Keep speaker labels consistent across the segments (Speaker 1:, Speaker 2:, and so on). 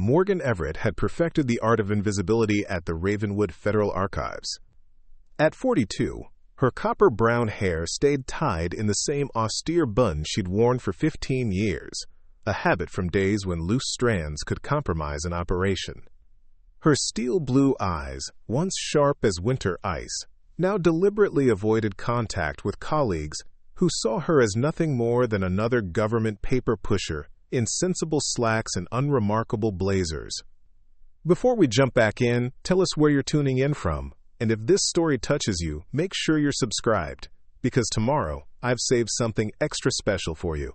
Speaker 1: Morgan Everett had perfected the art of invisibility at the Ravenwood Federal Archives. At 42, her copper-brown hair stayed tied in the same austere bun she'd worn for 15 years, a habit from days when loose strands could compromise an operation. Her steel-blue eyes, once sharp as winter ice, now deliberately avoided contact with colleagues who saw her as nothing more than another government paper pusher in sensible slacks and unremarkable blazers. Before we jump back in, tell us where you're tuning in from, and if this story touches you, make sure you're subscribed, because tomorrow I've saved something extra special for you.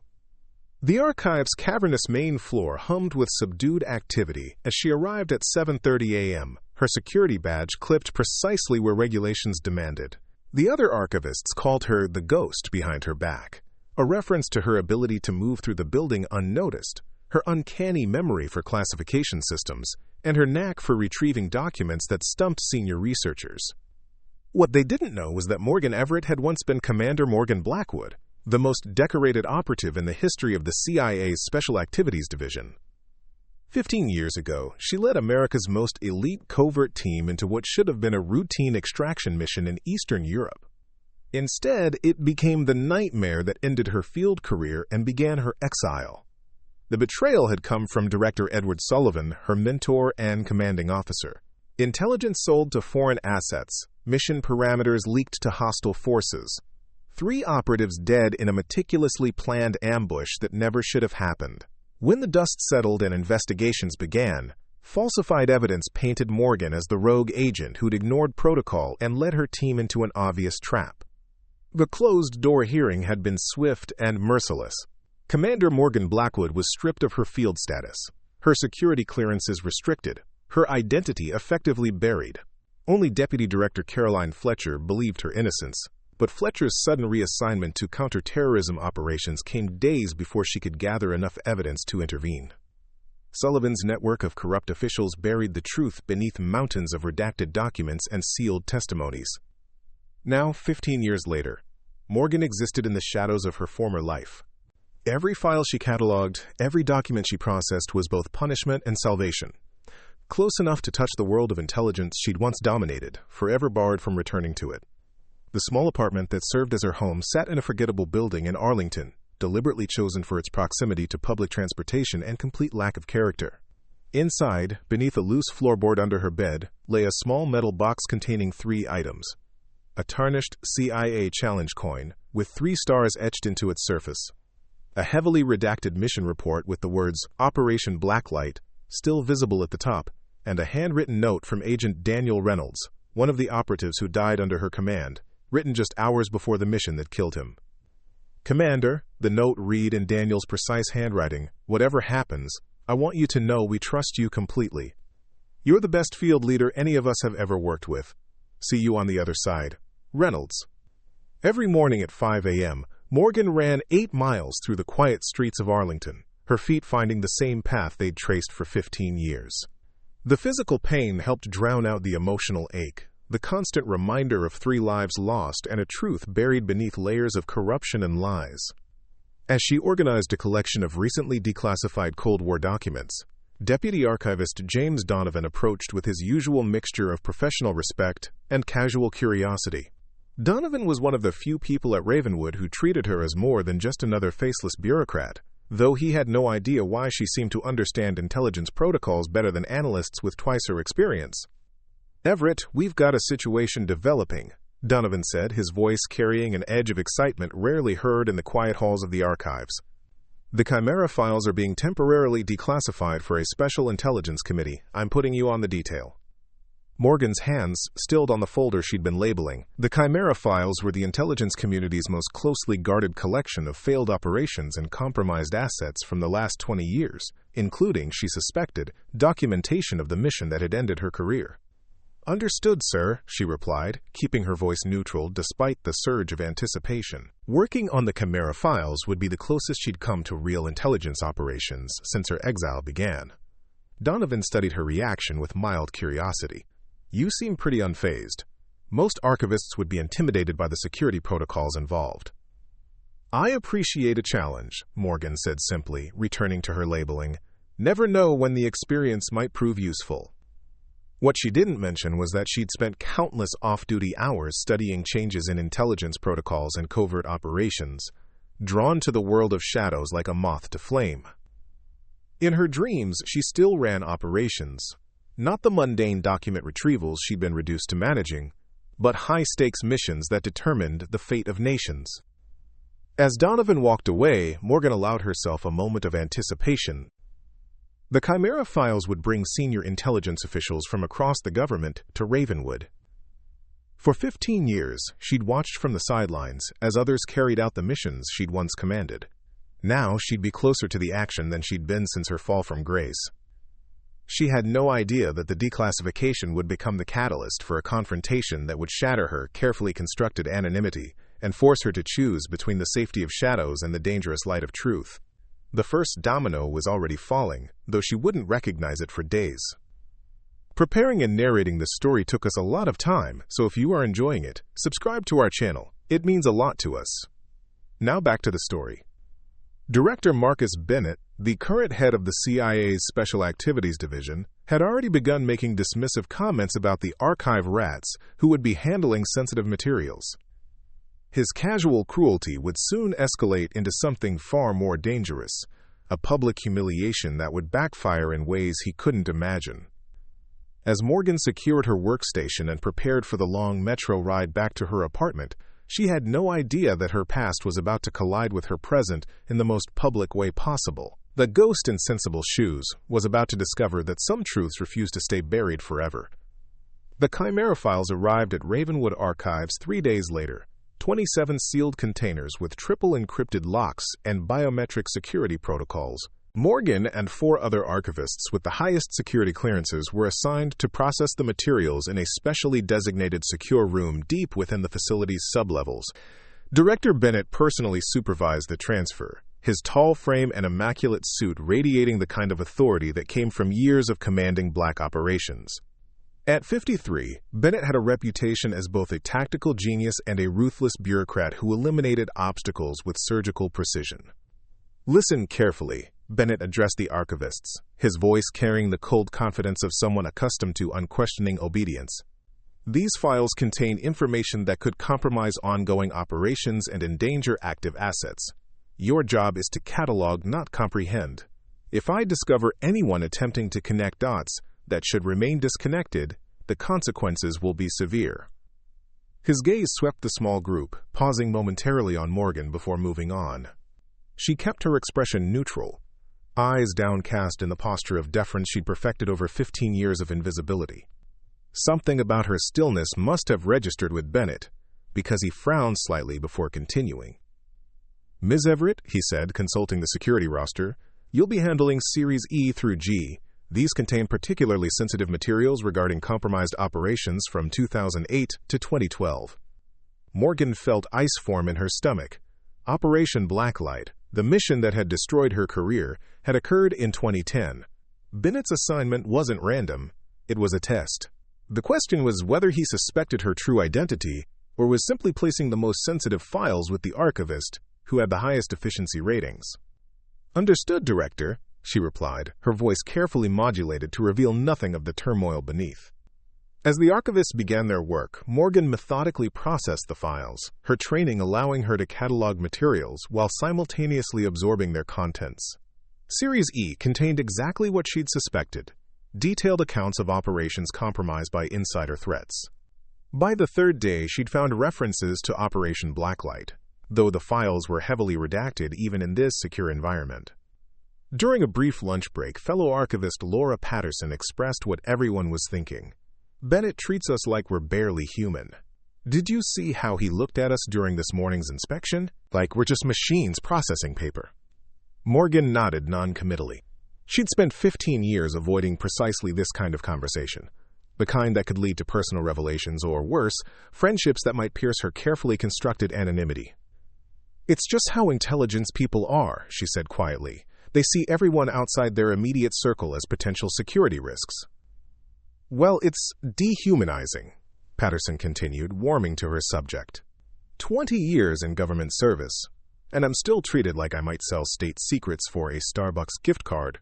Speaker 1: The archive's cavernous main floor hummed with subdued activity as she arrived at 7:30 a.m., her security badge clipped precisely where regulations demanded. The other archivists called her the ghost behind her back, a reference to her ability to move through the building unnoticed, her uncanny memory for classification systems, and her knack for retrieving documents that stumped senior researchers. What they didn't know was that Morgan Everett had once been Commander Morgan Blackwood, the most decorated operative in the history of the CIA's Special Activities Division. 15 years ago, she led America's most elite covert team into what should have been a routine extraction mission in Eastern Europe. Instead, it became the nightmare that ended her field career and began her exile. The betrayal had come from Director Edward Sullivan, her mentor and commanding officer. Intelligence sold to foreign assets, mission parameters leaked to hostile forces. 3 operatives dead in a meticulously planned ambush that never should have happened. When the dust settled and investigations began, falsified evidence painted Morgan as the rogue agent who'd ignored protocol and led her team into an obvious trap. The closed-door hearing had been swift and merciless. Commander Morgan Blackwood was stripped of her field status, her security clearances restricted, her identity effectively buried. Only Deputy Director Caroline Fletcher believed her innocence, but Fletcher's sudden reassignment to counterterrorism operations came days before she could gather enough evidence to intervene. Sullivan's network of corrupt officials buried the truth beneath mountains of redacted documents and sealed testimonies. Now, 15 years later, Morgan existed in the shadows of her former life. Every file she cataloged, every document she processed was both punishment and salvation. Close enough to touch the world of intelligence she'd once dominated, forever barred from returning to it. The small apartment that served as her home sat in a forgettable building in Arlington, deliberately chosen for its proximity to public transportation and complete lack of character. Inside, beneath a loose floorboard under her bed, lay a small metal box containing 3 items. A tarnished CIA challenge coin, with 3 stars etched into its surface. A heavily redacted mission report with the words Operation Blacklight still visible at the top, and a handwritten note from Agent Daniel Reynolds, one of the operatives who died under her command, written just hours before the mission that killed him. Commander, the note read in Daniel's precise handwriting, whatever happens, I want you to know we trust you completely. You're the best field leader any of us have ever worked with. See you on the other side. Reynolds. Every morning at 5 a.m., Morgan ran 8 miles through the quiet streets of Arlington, her feet finding the same path they'd traced for 15 years. The physical pain helped drown out the emotional ache, the constant reminder of 3 lives lost and a truth buried beneath layers of corruption and lies. As she organized a collection of recently declassified Cold War documents, Deputy Archivist James Donovan approached with his usual mixture of professional respect and casual curiosity. Donovan was one of the few people at Ravenwood who treated her as more than just another faceless bureaucrat, though he had no idea why she seemed to understand intelligence protocols better than analysts with twice her experience. Everett, we've got a situation developing, Donovan said, his voice carrying an edge of excitement rarely heard in the quiet halls of the archives. The Chimera files are being temporarily declassified for a special intelligence committee. I'm putting you on the detail. Morgan's hands stilled on the folder she'd been labeling. The Chimera files were the intelligence community's most closely guarded collection of failed operations and compromised assets from the last 20 years, including, she suspected, documentation of the mission that had ended her career. Understood, sir, she replied, keeping her voice neutral despite the surge of anticipation. Working on the Chimera files would be the closest she'd come to real intelligence operations since her exile began. Donovan studied her reaction with mild curiosity. You seem pretty unfazed. Most archivists would be intimidated by the security protocols involved. I appreciate a challenge, Morgan said simply, returning to her labeling. Never know when the experience might prove useful. What she didn't mention was that she'd spent countless off-duty hours studying changes in intelligence protocols and covert operations, drawn to the world of shadows like a moth to flame. In her dreams, she still ran operations, not the mundane document retrievals she'd been reduced to managing, but high-stakes missions that determined the fate of nations. As Donovan walked away, Morgan allowed herself a moment of anticipation. The Chimera files would bring senior intelligence officials from across the government to Ravenwood. For 15 years, she'd watched from the sidelines as others carried out the missions she'd once commanded. Now she'd be closer to the action than she'd been since her fall from grace. She had no idea that the declassification would become the catalyst for a confrontation that would shatter her carefully constructed anonymity and force her to choose between the safety of shadows and the dangerous light of truth. The first domino was already falling, though she wouldn't recognize it for days. Preparing and narrating this story took us a lot of time, so if you are enjoying it, subscribe to our channel. It means a lot to us. Now back to the story. Director Marcus Bennett, the current head of the CIA's Special Activities Division, had already begun making dismissive comments about the archive rats who would be handling sensitive materials. His casual cruelty would soon escalate into something far more dangerous, a public humiliation that would backfire in ways he couldn't imagine. As Morgan secured her workstation and prepared for the long metro ride back to her apartment, she had no idea that her past was about to collide with her present in the most public way possible. The ghost in Sensible Shoes was about to discover that some truths refused to stay buried forever. The Chimera files arrived at Ravenwood Archives 3 days later, 27 sealed containers with triple encrypted locks and biometric security protocols. Morgan and 4 other archivists with the highest security clearances were assigned to process the materials in a specially designated secure room deep within the facility's sublevels. Director Bennett personally supervised the transfer, his tall frame and immaculate suit radiating the kind of authority that came from years of commanding black operations. At 53, Bennett had a reputation as both a tactical genius and a ruthless bureaucrat who eliminated obstacles with surgical precision. Listen carefully, Bennett addressed the archivists, his voice carrying the cold confidence of someone accustomed to unquestioning obedience. These files contain information that could compromise ongoing operations and endanger active assets. Your job is to catalog, not comprehend. If I discover anyone attempting to connect dots that should remain disconnected, the consequences will be severe. His gaze swept the small group, pausing momentarily on Morgan before moving on. She kept her expression neutral, eyes downcast in the posture of deference she'd perfected over 15 years of invisibility. Something about her stillness must have registered with Bennett, because he frowned slightly before continuing. "Ms. Everett," he said, consulting the security roster, "you'll be handling Series E through G. These contain particularly sensitive materials regarding compromised operations from 2008 to 2012. Morgan felt ice form in her stomach. Operation Blacklight, the mission that had destroyed her career, had occurred in 2010. Bennett's assignment wasn't random, it was a test. The question was whether he suspected her true identity or was simply placing the most sensitive files with the archivist, who had the highest efficiency ratings. "Understood, Director," she replied, her voice carefully modulated to reveal nothing of the turmoil beneath. As the archivists began their work, Morgan methodically processed the files, her training allowing her to catalog materials while simultaneously absorbing their contents. Series E contained exactly what she'd suspected, detailed accounts of operations compromised by insider threats. By the 3rd day, she'd found references to Operation Blacklight, though the files were heavily redacted even in this secure environment. During a brief lunch break, fellow archivist Laura Patterson expressed what everyone was thinking. "Bennett treats us like we're barely human. Did you see how he looked at us during this morning's inspection? Like we're just machines processing paper." Morgan nodded non-committally. She'd spent 15 years avoiding precisely this kind of conversation, the kind that could lead to personal revelations or, worse, friendships that might pierce her carefully constructed anonymity. "It's just how intelligence people are," she said quietly. "They see everyone outside their immediate circle as potential security risks." "Well, it's dehumanizing," Patterson continued, warming to her subject. 20 years in government service, and I'm still treated like I might sell state secrets for a Starbucks gift card."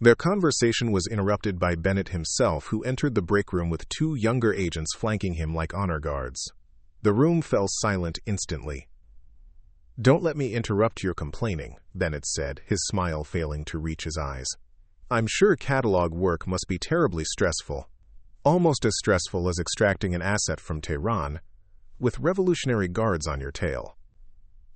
Speaker 1: Their conversation was interrupted by Bennett himself, who entered the break room with two younger agents flanking him like honor guards. The room fell silent instantly. "Don't let me interrupt your complaining," Bennett said, his smile failing to reach his eyes. "I'm sure catalog work must be terribly stressful. Almost as stressful as extracting an asset from Tehran, with revolutionary guards on your tail."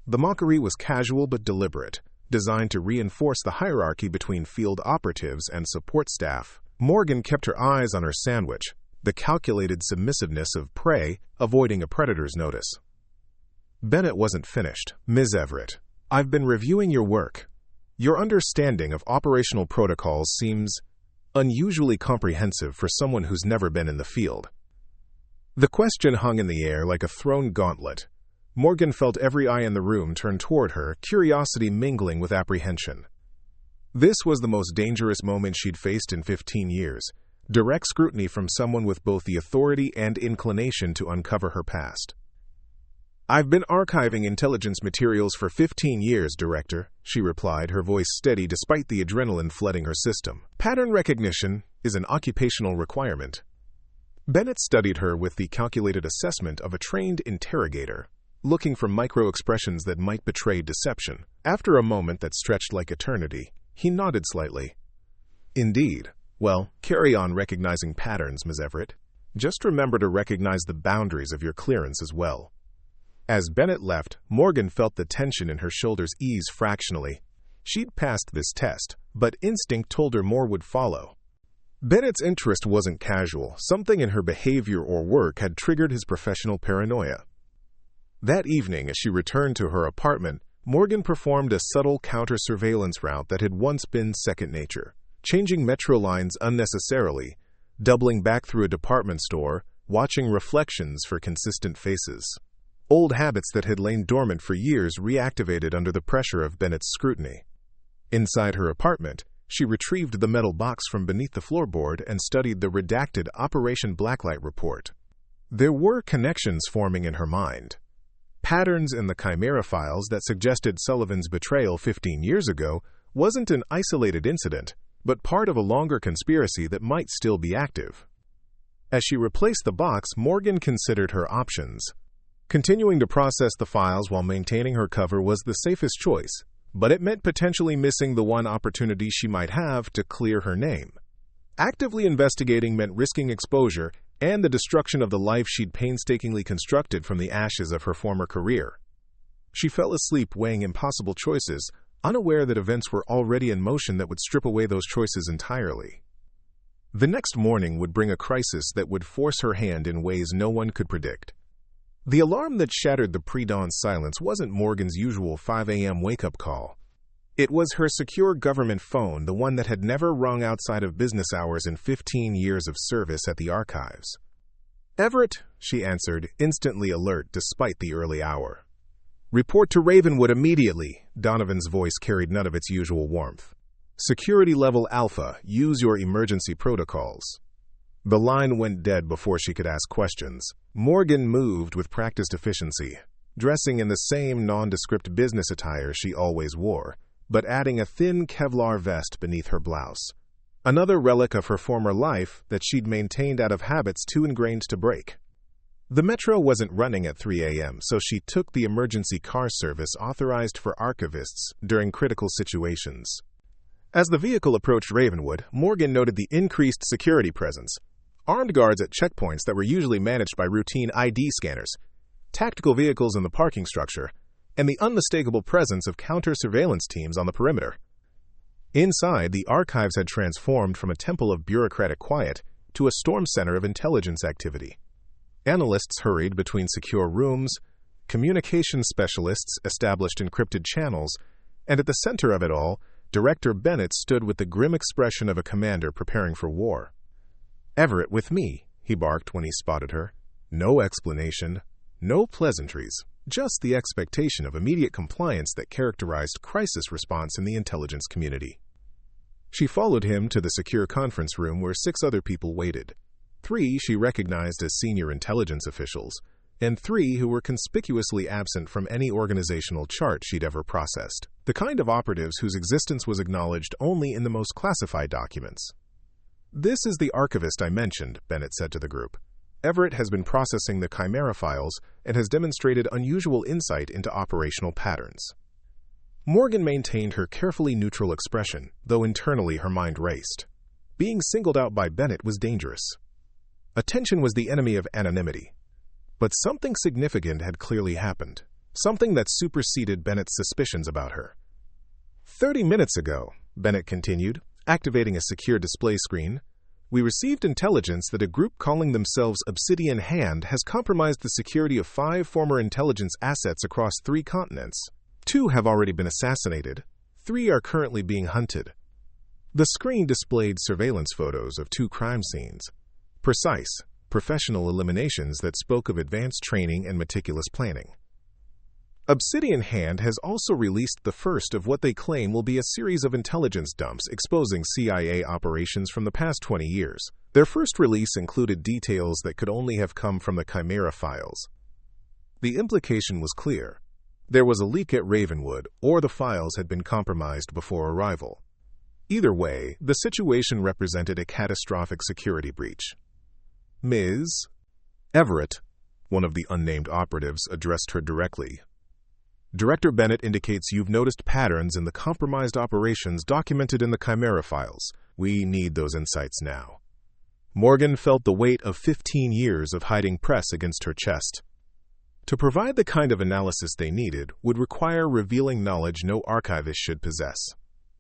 Speaker 1: The mockery was casual but deliberate, designed to reinforce the hierarchy between field operatives and support staff. Morgan kept her eyes on her sandwich, the calculated submissiveness of prey, avoiding a predator's notice. Bennett wasn't finished. "Ms. Everett, I've been reviewing your work. Your understanding of operational protocols seems unusually comprehensive for someone who's never been in the field." The question hung in the air like a thrown gauntlet. Morgan felt every eye in the room turn toward her, curiosity mingling with apprehension. This was the most dangerous moment she'd faced in 15 years, direct scrutiny from someone with both the authority and inclination to uncover her past. "I've been archiving intelligence materials for 15 years, Director," she replied, her voice steady despite the adrenaline flooding her system. "Pattern recognition is an occupational requirement." Bennett studied her with the calculated assessment of a trained interrogator, looking for micro-expressions that might betray deception. After a moment that stretched like eternity, he nodded slightly. "Indeed. Well, carry on recognizing patterns, Ms. Everett. Just remember to recognize the boundaries of your clearance as well." As Bennett left, Morgan felt the tension in her shoulders ease fractionally. She'd passed this test, but instinct told her more would follow. Bennett's interest wasn't casual. Something in her behavior or work had triggered his professional paranoia. That evening, as she returned to her apartment, Morgan performed a subtle counter-surveillance route that had once been second nature, changing metro lines unnecessarily, doubling back through a department store, watching reflections for consistent faces. Old habits that had lain dormant for years reactivated under the pressure of Bennett's scrutiny. Inside her apartment, she retrieved the metal box from beneath the floorboard and studied the redacted Operation Blacklight report. There were connections forming in her mind. Patterns in the Chimera files that suggested Sullivan's betrayal 15 years ago wasn't an isolated incident, but part of a longer conspiracy that might still be active. As she replaced the box, Morgan considered her options. Continuing to process the files while maintaining her cover was the safest choice, but it meant potentially missing the one opportunity she might have to clear her name. Actively investigating meant risking exposure and the destruction of the life she'd painstakingly constructed from the ashes of her former career. She fell asleep weighing impossible choices, unaware that events were already in motion that would strip away those choices entirely. The next morning would bring a crisis that would force her hand in ways no one could predict. The alarm that shattered the pre-dawn silence wasn't Morgan's usual 5 a.m. wake-up call. It was her secure government phone, the one that had never rung outside of business hours in 15 years of service at the archives. "Everett," she answered, instantly alert despite the early hour. "Report to Ravenwood immediately." Donovan's voice carried none of its usual warmth. "Security level Alpha, use your emergency protocols." The line went dead before she could ask questions. Morgan moved with practiced efficiency, dressing in the same nondescript business attire she always wore, but adding a thin Kevlar vest beneath her blouse. Another relic of her former life that she'd maintained out of habits too ingrained to break. The metro wasn't running at 3 a.m., so she took the emergency car service authorized for archivists during critical situations. As the vehicle approached Ravenwood, Morgan noted the increased security presence. Armed guards at checkpoints that were usually managed by routine ID scanners, tactical vehicles in the parking structure, and the unmistakable presence of counter-surveillance teams on the perimeter. Inside, the archives had transformed from a temple of bureaucratic quiet to a storm center of intelligence activity. Analysts hurried between secure rooms, communication specialists established encrypted channels, and at the center of it all, Director Bennett stood with the grim expression of a commander preparing for war. "Everett, with me," he barked when he spotted her. No explanation, no pleasantries, just the expectation of immediate compliance that characterized crisis response in the intelligence community. She followed him to the secure conference room where 6 other people waited. 3 she recognized as senior intelligence officials, and 3 who were conspicuously absent from any organizational chart she'd ever processed. The kind of operatives whose existence was acknowledged only in the most classified documents. "This is the archivist I mentioned," Bennett said to the group. "Everett has been processing the Chimera files and has demonstrated unusual insight into operational patterns." Morgan maintained her carefully neutral expression, though internally her mind raced. Being singled out by Bennett was dangerous. Attention was the enemy of anonymity. But something significant had clearly happened, something that superseded Bennett's suspicions about her. 30 minutes ago, Bennett continued, activating a secure display screen, we received intelligence that a group calling themselves Obsidian Hand has compromised the security of 5 former intelligence assets across 3 continents. 2 have already been assassinated. 3 are currently being hunted. The screen displayed surveillance photos of 2 crime scenes. Precise, professional eliminations that spoke of advanced training and meticulous planning. Obsidian Hand has also released the first of what they claim will be a series of intelligence dumps exposing CIA operations from the past 20 years. Their first release included details that could only have come from the Chimera files. The implication was clear. There was a leak at Ravenwood, or the files had been compromised before arrival. Either way, the situation represented a catastrophic security breach. "Ms. Everett," one of the unnamed operatives addressed her directly. "Director Bennett indicates you've noticed patterns in the compromised operations documented in the Chimera files. We need those insights now." Morgan felt the weight of 15 years of hiding press against her chest. To provide the kind of analysis they needed would require revealing knowledge no archivist should possess.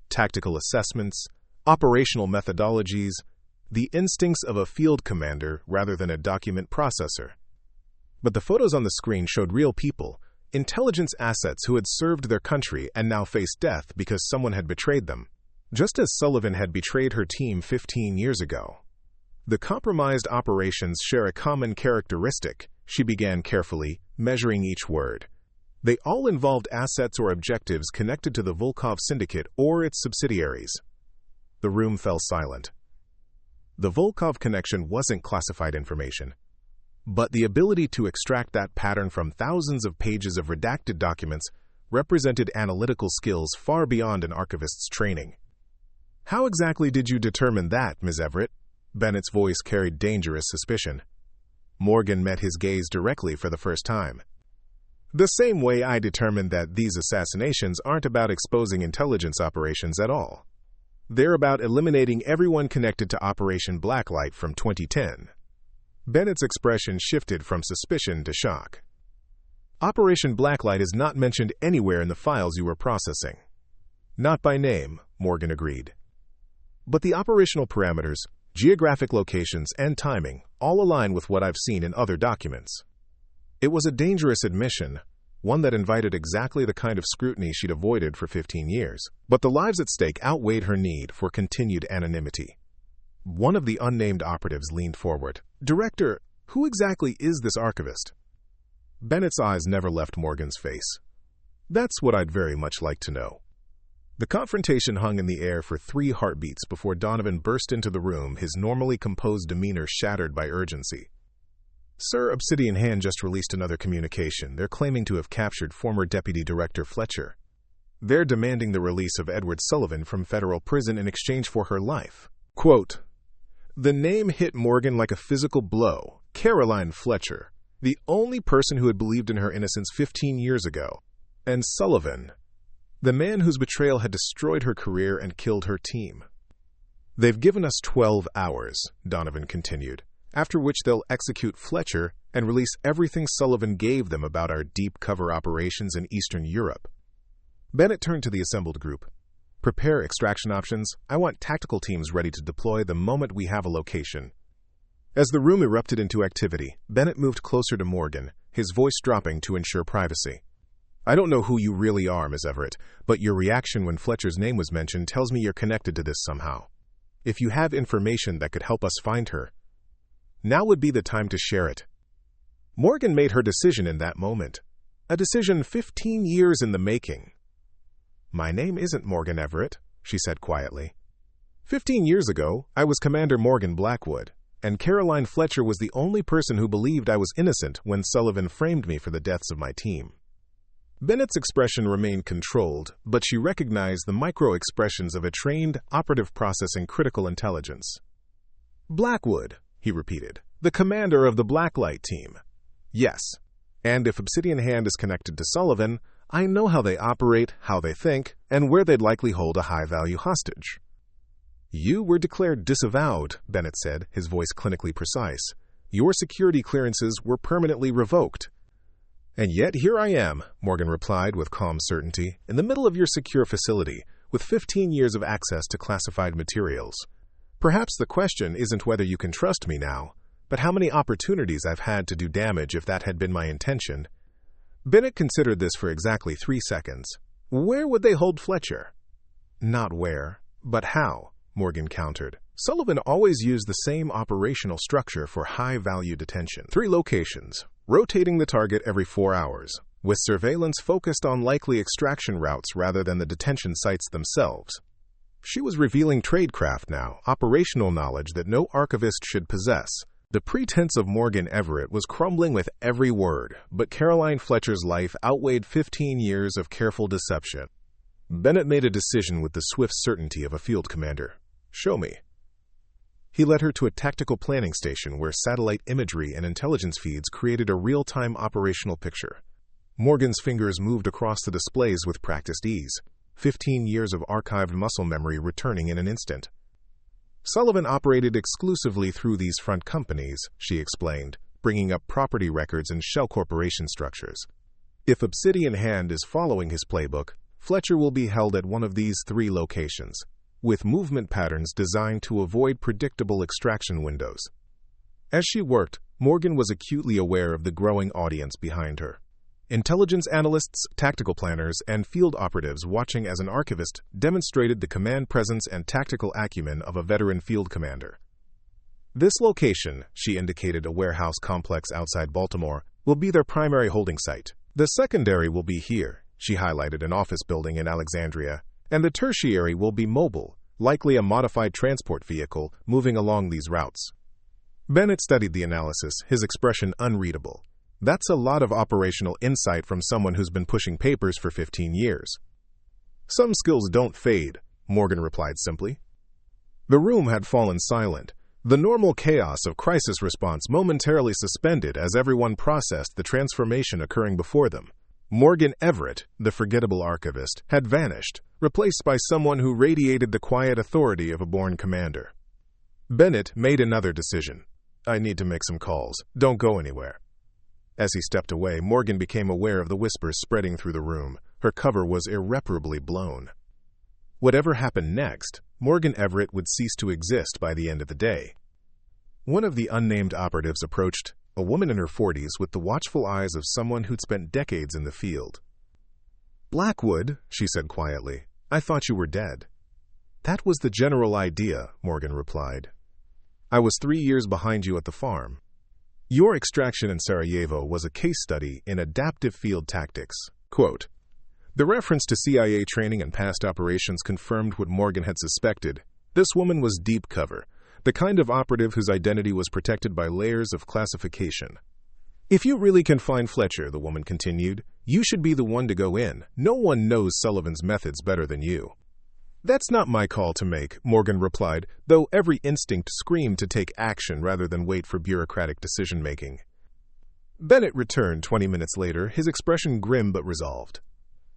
Speaker 1: Tactical assessments, operational methodologies, the instincts of a field commander rather than a document processor. But the photos on the screen showed real people, intelligence assets who had served their country and now faced death because someone had betrayed them, just as Sullivan had betrayed her team 15 years ago. The compromised operations share a common characteristic, she began carefully, measuring each word. They all involved assets or objectives connected to the Volkov Syndicate or its subsidiaries. The room fell silent. The Volkov connection wasn't classified information, but the ability to extract that pattern from thousands of pages of redacted documents represented analytical skills far beyond an archivist's training. "How exactly did you determine that, Ms. Everett?" Bennett's voice carried dangerous suspicion. Morgan met his gaze directly for the first time. "The same way I determined that these assassinations aren't about exposing intelligence operations at all. They're about eliminating everyone connected to Operation Blacklight from 2010. Bennett's expression shifted from suspicion to shock. "Operation Blacklight is not mentioned anywhere in the files you were processing." "Not by name," Morgan agreed. "But the operational parameters, geographic locations, and timing all align with what I've seen in other documents." It was a dangerous admission, one that invited exactly the kind of scrutiny she'd avoided for 15 years. But the lives at stake outweighed her need for continued anonymity. One of the unnamed operatives leaned forward. "Director, who exactly is this archivist?" Bennett's eyes never left Morgan's face. "That's what I'd very much like to know." The confrontation hung in the air for 3 heartbeats before Donovan burst into the room, his normally composed demeanor shattered by urgency. "Sir, Obsidian Hand just released another communication. They're claiming to have captured former Deputy Director Fletcher. They're demanding the release of Edward Sullivan from federal prison in exchange for her life." Quote, the name hit Morgan like a physical blow. Caroline Fletcher, the only person who had believed in her innocence 15 years ago. And Sullivan, the man whose betrayal had destroyed her career and killed her team. "They've given us 12 hours, Donovan continued, after which they'll execute Fletcher and release everything Sullivan gave them about our deep cover operations in Eastern Europe. Bennett turned to the assembled group. "Prepare extraction options. I want tactical teams ready to deploy the moment we have a location." As the room erupted into activity, Bennett moved closer to Morgan, his voice dropping to ensure privacy. "I don't know who you really are, Ms. Everett, but your reaction when Fletcher's name was mentioned tells me you're connected to this somehow. If you have information that could help us find her, now would be the time to share it." Morgan made her decision in that moment. A decision 15 years in the making. "My name isn't Morgan Everett," she said quietly. 15 years ago, I was Commander Morgan Blackwood. and Caroline Fletcher was the only person who believed I was innocent when Sullivan framed me for the deaths of my team. Bennett's expression remained controlled, but she recognized the micro-expressions of a trained operative processing critical intelligence. "Blackwood," he repeated, "the commander of the Blacklight team." "Yes. And if Obsidian Hand is connected to Sullivan, I know how they operate, how they think, and where they'd likely hold a high-value hostage." "You were declared disavowed," Bennett said, his voice clinically precise. "Your security clearances were permanently revoked." "And yet here I am," Morgan replied with calm certainty, "in the middle of your secure facility, with 15 years of access to classified materials. Perhaps the question isn't whether you can trust me now, but how many opportunities I've had to do damage if that had been my intention." Bennett considered this for exactly 3 seconds. "Where would they hold Fletcher?" "Not where, but how," Morgan countered. "Sullivan always used the same operational structure for high-value detention. 3 locations, rotating the target every 4 hours, with surveillance focused on likely extraction routes rather than the detention sites themselves." She was revealing tradecraft now, operational knowledge that no archivist should possess. The pretense of Morgan Everett was crumbling with every word, but Caroline Fletcher's life outweighed 15 years of careful deception. Bennett made a decision with the swift certainty of a field commander. "Show me." He led her to a tactical planning station where satellite imagery and intelligence feeds created a real-time operational picture. Morgan's fingers moved across the displays with practiced ease, 15 years of archived muscle memory returning in an instant. "Sullivan operated exclusively through these front companies," she explained, bringing up property records and shell corporation structures. "If Obsidian Hand is following his playbook, Fletcher will be held at one of these 3 locations, with movement patterns designed to avoid predictable extraction windows." As she worked, Morgan was acutely aware of the growing audience behind her. Intelligence analysts, tactical planners, and field operatives watching as an archivist demonstrated the command presence and tactical acumen of a veteran field commander. "This location," she indicated a warehouse complex outside Baltimore, "will be their primary holding site. The secondary will be here," she highlighted an office building in Alexandria, "and the tertiary will be mobile, likely a modified transport vehicle moving along these routes." Bennett studied the analysis, his expression unreadable. "That's a lot of operational insight from someone who's been pushing papers for 15 years. "Some skills don't fade," Morgan replied simply. The room had fallen silent, the normal chaos of crisis response momentarily suspended as everyone processed the transformation occurring before them. Morgan Everett, the forgettable archivist, had vanished, replaced by someone who radiated the quiet authority of a born commander. Bennett made another decision. "I need to make some calls. Don't go anywhere." As he stepped away, Morgan became aware of the whispers spreading through the room. Her cover was irreparably blown. Whatever happened next, Morgan Everett would cease to exist by the end of the day. One of the unnamed operatives approached, a woman in her 40s with the watchful eyes of someone who'd spent decades in the field. "Blackwood," she said quietly, "I thought you were dead." "That was the general idea," Morgan replied. "I was 3 years behind you at the farm. Your extraction in Sarajevo was a case study in adaptive field tactics." Quote, the reference to CIA training and past operations confirmed what Morgan had suspected. This woman was deep cover, the kind of operative whose identity was protected by layers of classification. "If you really can find Fletcher," the woman continued, "you should be the one to go in. No one knows Sullivan's methods better than you." "That's not my call to make," Morgan replied, though every instinct screamed to take action rather than wait for bureaucratic decision-making. Bennett returned 20 minutes later, his expression grim but resolved.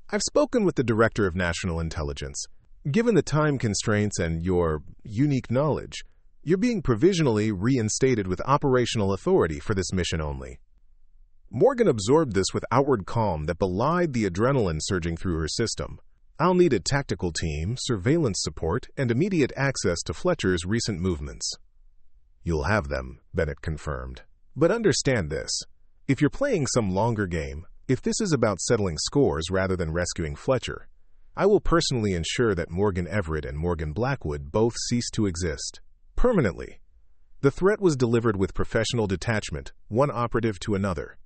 Speaker 1: "I've spoken with the Director of National Intelligence. Given the time constraints and your unique knowledge, you're being provisionally reinstated with operational authority for this mission only." Morgan absorbed this with outward calm that belied the adrenaline surging through her system. "I'll need a tactical team, surveillance support, and immediate access to Fletcher's recent movements." "You'll have them," Bennett confirmed. "But understand this. If you're playing some longer game, if this is about settling scores rather than rescuing Fletcher, I will personally ensure that Morgan Everett and Morgan Blackwood both cease to exist. Permanently." The threat was delivered with professional detachment, one operative to another.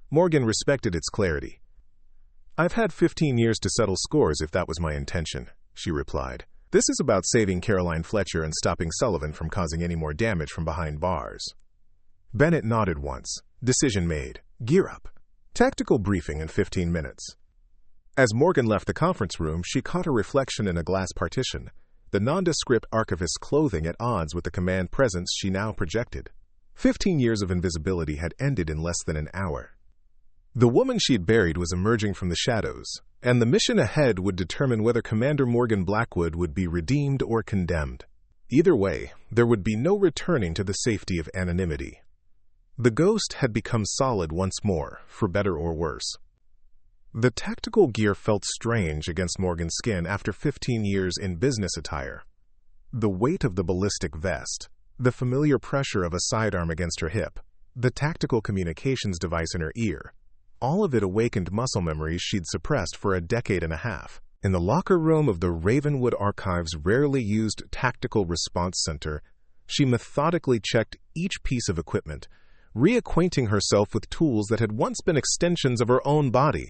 Speaker 1: Morgan respected its clarity. "I've had 15 years to settle scores if that was my intention," she replied. This is about saving Caroline Fletcher and stopping Sullivan from causing any more damage from behind bars. Bennett nodded once. Decision made. Gear up. Tactical briefing in 15 minutes. As Morgan left the conference room, she caught a reflection in a glass partition, the nondescript archivist's clothing at odds with the command presence she now projected. 15 years of invisibility had ended in less than an hour. The woman she'd buried was emerging from the shadows, and the mission ahead would determine whether Commander Morgan Blackwood would be redeemed or condemned. Either way, there would be no returning to the safety of anonymity. The ghost had become solid once more, for better or worse. The tactical gear felt strange against Morgan's skin after 15 years in business attire. The weight of the ballistic vest, the familiar pressure of a sidearm against her hip, the tactical communications device in her ear, all of it awakened muscle memories she'd suppressed for a decade and a half. In the locker room of the Ravenwood Archives' rarely used Tactical Response Center, she methodically checked each piece of equipment, reacquainting herself with tools that had once been extensions of her own body.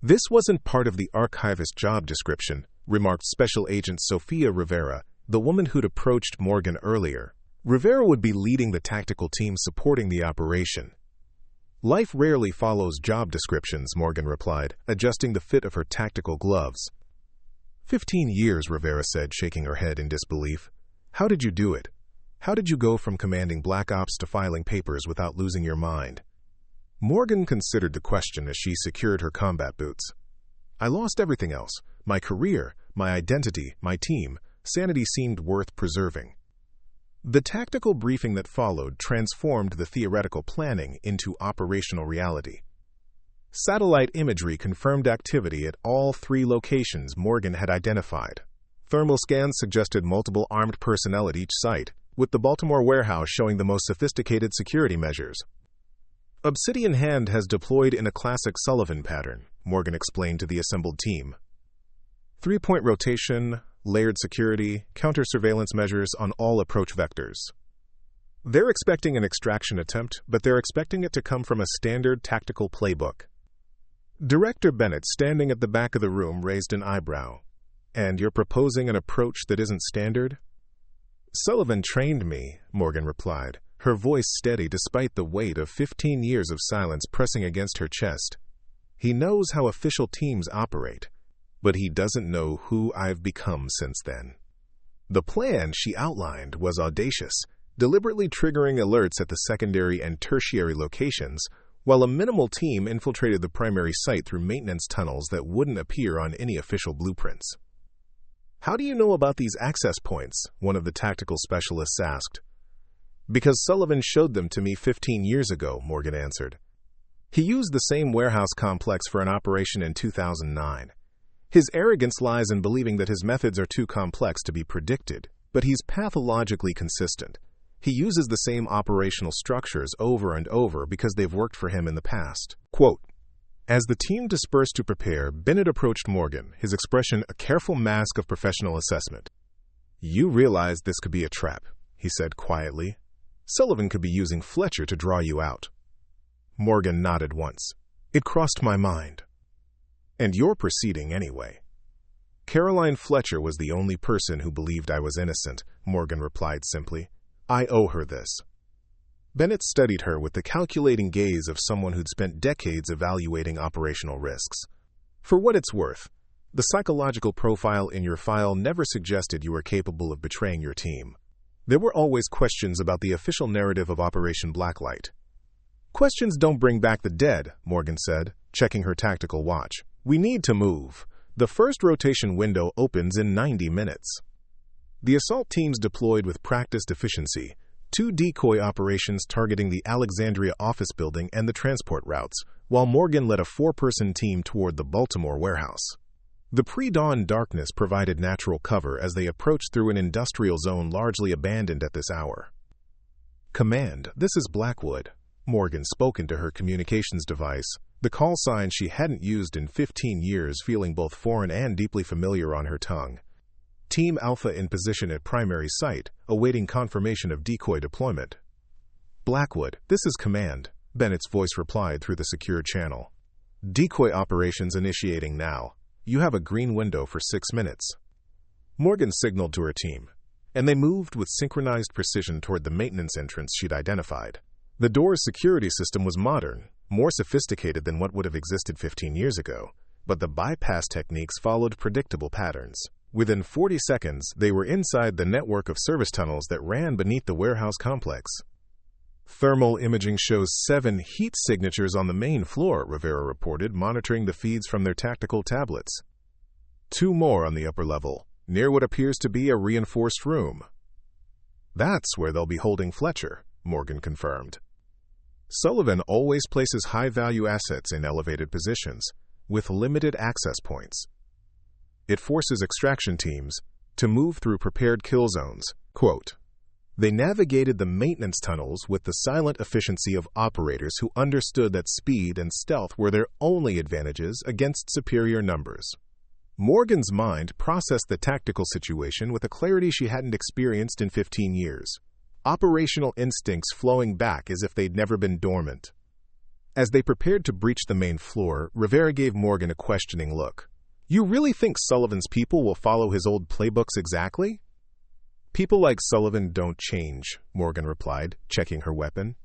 Speaker 1: This wasn't part of the archivist job description, remarked Special Agent Sophia Rivera, the woman who'd approached Morgan earlier. Rivera would be leading the tactical team supporting the operation. Life rarely follows job descriptions, Morgan replied, adjusting the fit of her tactical gloves. 15 years, Rivera said, shaking her head in disbelief. How did you do it? How did you go from commanding Black Ops to filing papers without losing your mind? Morgan considered the question as she secured her combat boots. I lost everything else. My career, my identity, my team. Sanity seemed worth preserving. The tactical briefing that followed transformed the theoretical planning into operational reality. Satellite imagery confirmed activity at all 3 locations Morgan had identified. Thermal scans suggested multiple armed personnel at each site, with the Baltimore warehouse showing the most sophisticated security measures. Obsidian Hand has deployed in a classic Sullivan pattern, Morgan explained to the assembled team. 3-point rotation, layered security, counter-surveillance measures on all approach vectors. They're expecting an extraction attempt, but they're expecting it to come from a standard tactical playbook. Director Bennett, standing at the back of the room, raised an eyebrow. And you're proposing an approach that isn't standard? Sullivan trained me, Morgan replied, her voice steady despite the weight of 15 years of silence pressing against her chest. He knows how official teams operate, but he doesn't know who I've become since then. The plan she outlined was audacious, deliberately triggering alerts at the secondary and tertiary locations, while a minimal team infiltrated the primary site through maintenance tunnels that wouldn't appear on any official blueprints. How do you know about these access points? One of the tactical specialists asked. Because Sullivan showed them to me 15 years ago, Morgan answered. He used the same warehouse complex for an operation in 2009. His arrogance lies in believing that his methods are too complex to be predicted, but he's pathologically consistent. He uses the same operational structures over and over because they've worked for him in the past. Quote, as the team dispersed to prepare, Bennett approached Morgan, his expression a careful mask of professional assessment. You realize this could be a trap, he said quietly. Sullivan could be using Fletcher to draw you out. Morgan nodded once. It crossed my mind. And you're proceeding anyway. Caroline Fletcher was the only person who believed I was innocent, Morgan replied simply. I owe her this. Bennett studied her with the calculating gaze of someone who'd spent decades evaluating operational risks. For what it's worth, the psychological profile in your file never suggested you were capable of betraying your team. There were always questions about the official narrative of Operation Blacklight. Questions don't bring back the dead, Morgan said, checking her tactical watch. We need to move. The first rotation window opens in 90 minutes. The assault teams deployed with practiced efficiency, 2 decoy operations targeting the Alexandria office building and the transport routes, while Morgan led a 4-person team toward the Baltimore warehouse. The pre-dawn darkness provided natural cover as they approached through an industrial zone largely abandoned at this hour. Command, this is Blackwood. Morgan spoke into her communications device, the call sign she hadn't used in 15 years feeling both foreign and deeply familiar on her tongue. Team Alpha in position at primary site, awaiting confirmation of decoy deployment. Blackwood, this is Command, Bennett's voice replied through the secure channel. Decoy operations initiating now. You have a green window for 6 minutes. Morgan signaled to her team, and they moved with synchronized precision toward the maintenance entrance she'd identified. The door's security system was modern, more sophisticated than what would have existed 15 years ago, but the bypass techniques followed predictable patterns. Within 40 seconds, they were inside the network of service tunnels that ran beneath the warehouse complex. Thermal imaging shows 7 heat signatures on the main floor, Rivera reported, monitoring the feeds from their tactical tablets. 2 more on the upper level, near what appears to be a reinforced room. That's where they'll be holding Fletcher, Morgan confirmed. Sullivan always places high-value assets in elevated positions, with limited access points. It forces extraction teams to move through prepared kill zones. Quote, "They navigated the maintenance tunnels with the silent efficiency of operators who understood that speed and stealth were their only advantages against superior numbers." Morgan's mind processed the tactical situation with a clarity she hadn't experienced in 15 years. Operational instincts flowing back as if they'd never been dormant. As they prepared to breach the main floor, Rivera gave Morgan a questioning look. "You really think Sullivan's people will follow his old playbooks exactly?" "People like Sullivan don't change," Morgan replied, checking her weapon.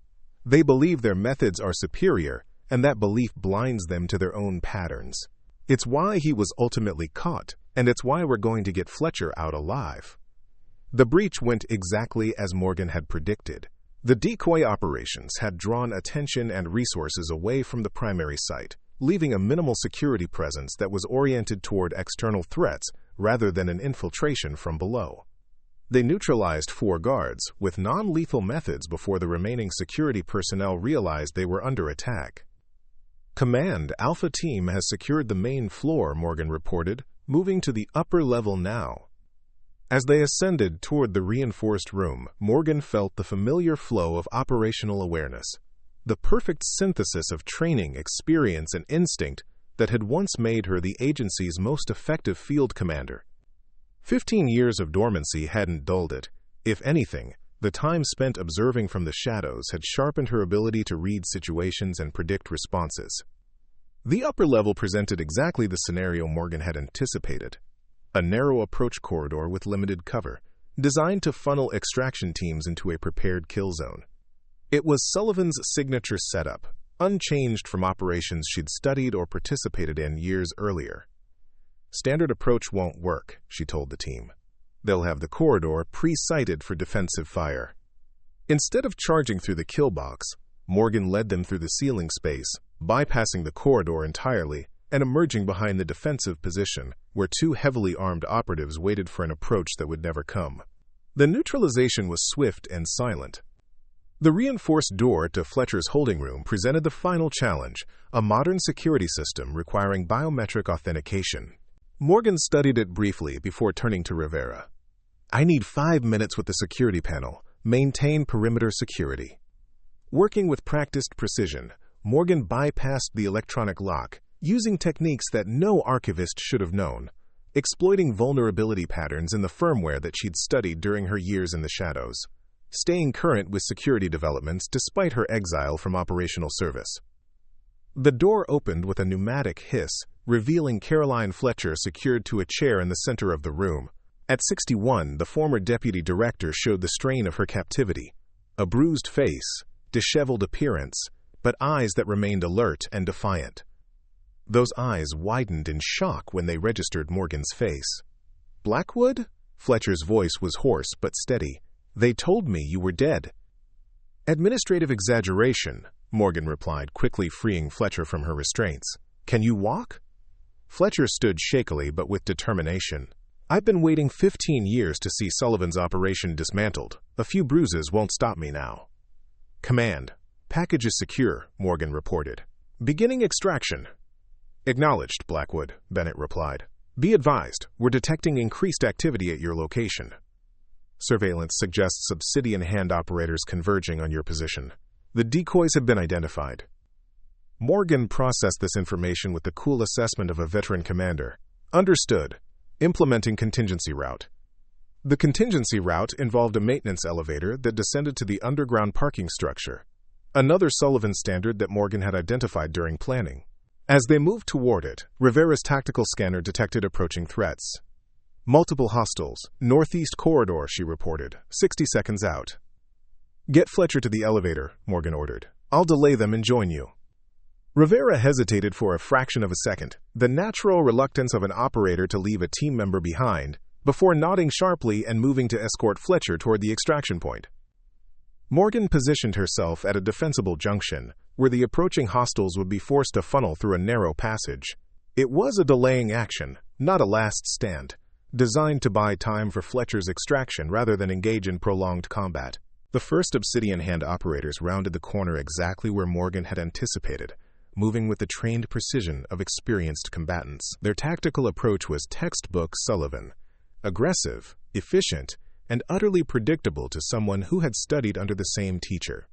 Speaker 1: "They believe their methods are superior, and that belief blinds them to their own patterns. It's why he was ultimately caught, and it's why we're going to get Fletcher out alive." The breach went exactly as Morgan had predicted. The decoy operations had drawn attention and resources away from the primary site, leaving a minimal security presence that was oriented toward external threats rather than an infiltration from below. They neutralized 4 guards with non-lethal methods before the remaining security personnel realized they were under attack. "Command Alpha Team has secured the main floor," Morgan reported, moving to the upper level now. As they ascended toward the reinforced room, Morgan felt the familiar flow of operational awareness, the perfect synthesis of training, experience, and instinct that had once made her the agency's most effective field commander. 15 years of dormancy hadn't dulled it. If anything, the time spent observing from the shadows had sharpened her ability to read situations and predict responses. The upper level presented exactly the scenario Morgan had anticipated. A narrow approach corridor with limited cover, designed to funnel extraction teams into a prepared kill zone. It was Sullivan's signature setup, unchanged from operations she'd studied or participated in years earlier. "Standard approach won't work," she told the team. "They'll have the corridor pre-sighted for defensive fire." Instead of charging through the kill box, Morgan led them through the ceiling space, bypassing the corridor entirely and emerging behind the defensive position, where 2 heavily armed operatives waited for an approach that would never come. The neutralization was swift and silent. The reinforced door to Fletcher's holding room presented the final challenge, a modern security system requiring biometric authentication. Morgan studied it briefly before turning to Rivera. "I need 5 minutes with the security panel. Maintain perimeter security." Working with practiced precision, Morgan bypassed the electronic lock, using techniques that no archivist should have known, exploiting vulnerability patterns in the firmware that she'd studied during her years in the shadows, staying current with security developments despite her exile from operational service. The door opened with a pneumatic hiss, revealing Caroline Fletcher secured to a chair in the center of the room. At 61, the former deputy director showed the strain of her captivity. A bruised face, disheveled appearance, but eyes that remained alert and defiant. Those eyes widened in shock when they registered Morgan's face. "Blackwood?" Fletcher's voice was hoarse but steady. "They told me you were dead." "Administrative exaggeration," Morgan replied, quickly freeing Fletcher from her restraints. "Can you walk?" Fletcher stood shakily but with determination. "I've been waiting 15 years to see Sullivan's operation dismantled. A few bruises won't stop me now." "Command. Package is secure," Morgan reported. "Beginning extraction." "Acknowledged, Blackwood," Bennett replied. "Be advised, we're detecting increased activity at your location. Surveillance suggests obsidian hand operators converging on your position. The decoys have been identified." Morgan processed this information with the cool assessment of a veteran commander. "Understood. Implementing contingency route." The contingency route involved a maintenance elevator that descended to the underground parking structure, another Sullivan standard that Morgan had identified during planning. As they moved toward it, Rivera's tactical scanner detected approaching threats. Multiple hostiles. Northeast corridor, she reported. 60 seconds out. Get Fletcher to the elevator, Morgan ordered. I'll delay them and join you. Rivera hesitated for a fraction of a second, the natural reluctance of an operator to leave a team member behind, before nodding sharply and moving to escort Fletcher toward the extraction point. Morgan positioned herself at a defensible junction, where the approaching hostiles would be forced to funnel through a narrow passage. It was a delaying action, not a last stand, designed to buy time for Fletcher's extraction rather than engage in prolonged combat. The first Obsidian Hand operators rounded the corner exactly where Morgan had anticipated, moving with the trained precision of experienced combatants. Their tactical approach was textbook Sullivan, aggressive, efficient, and utterly predictable to someone who had studied under the same teacher.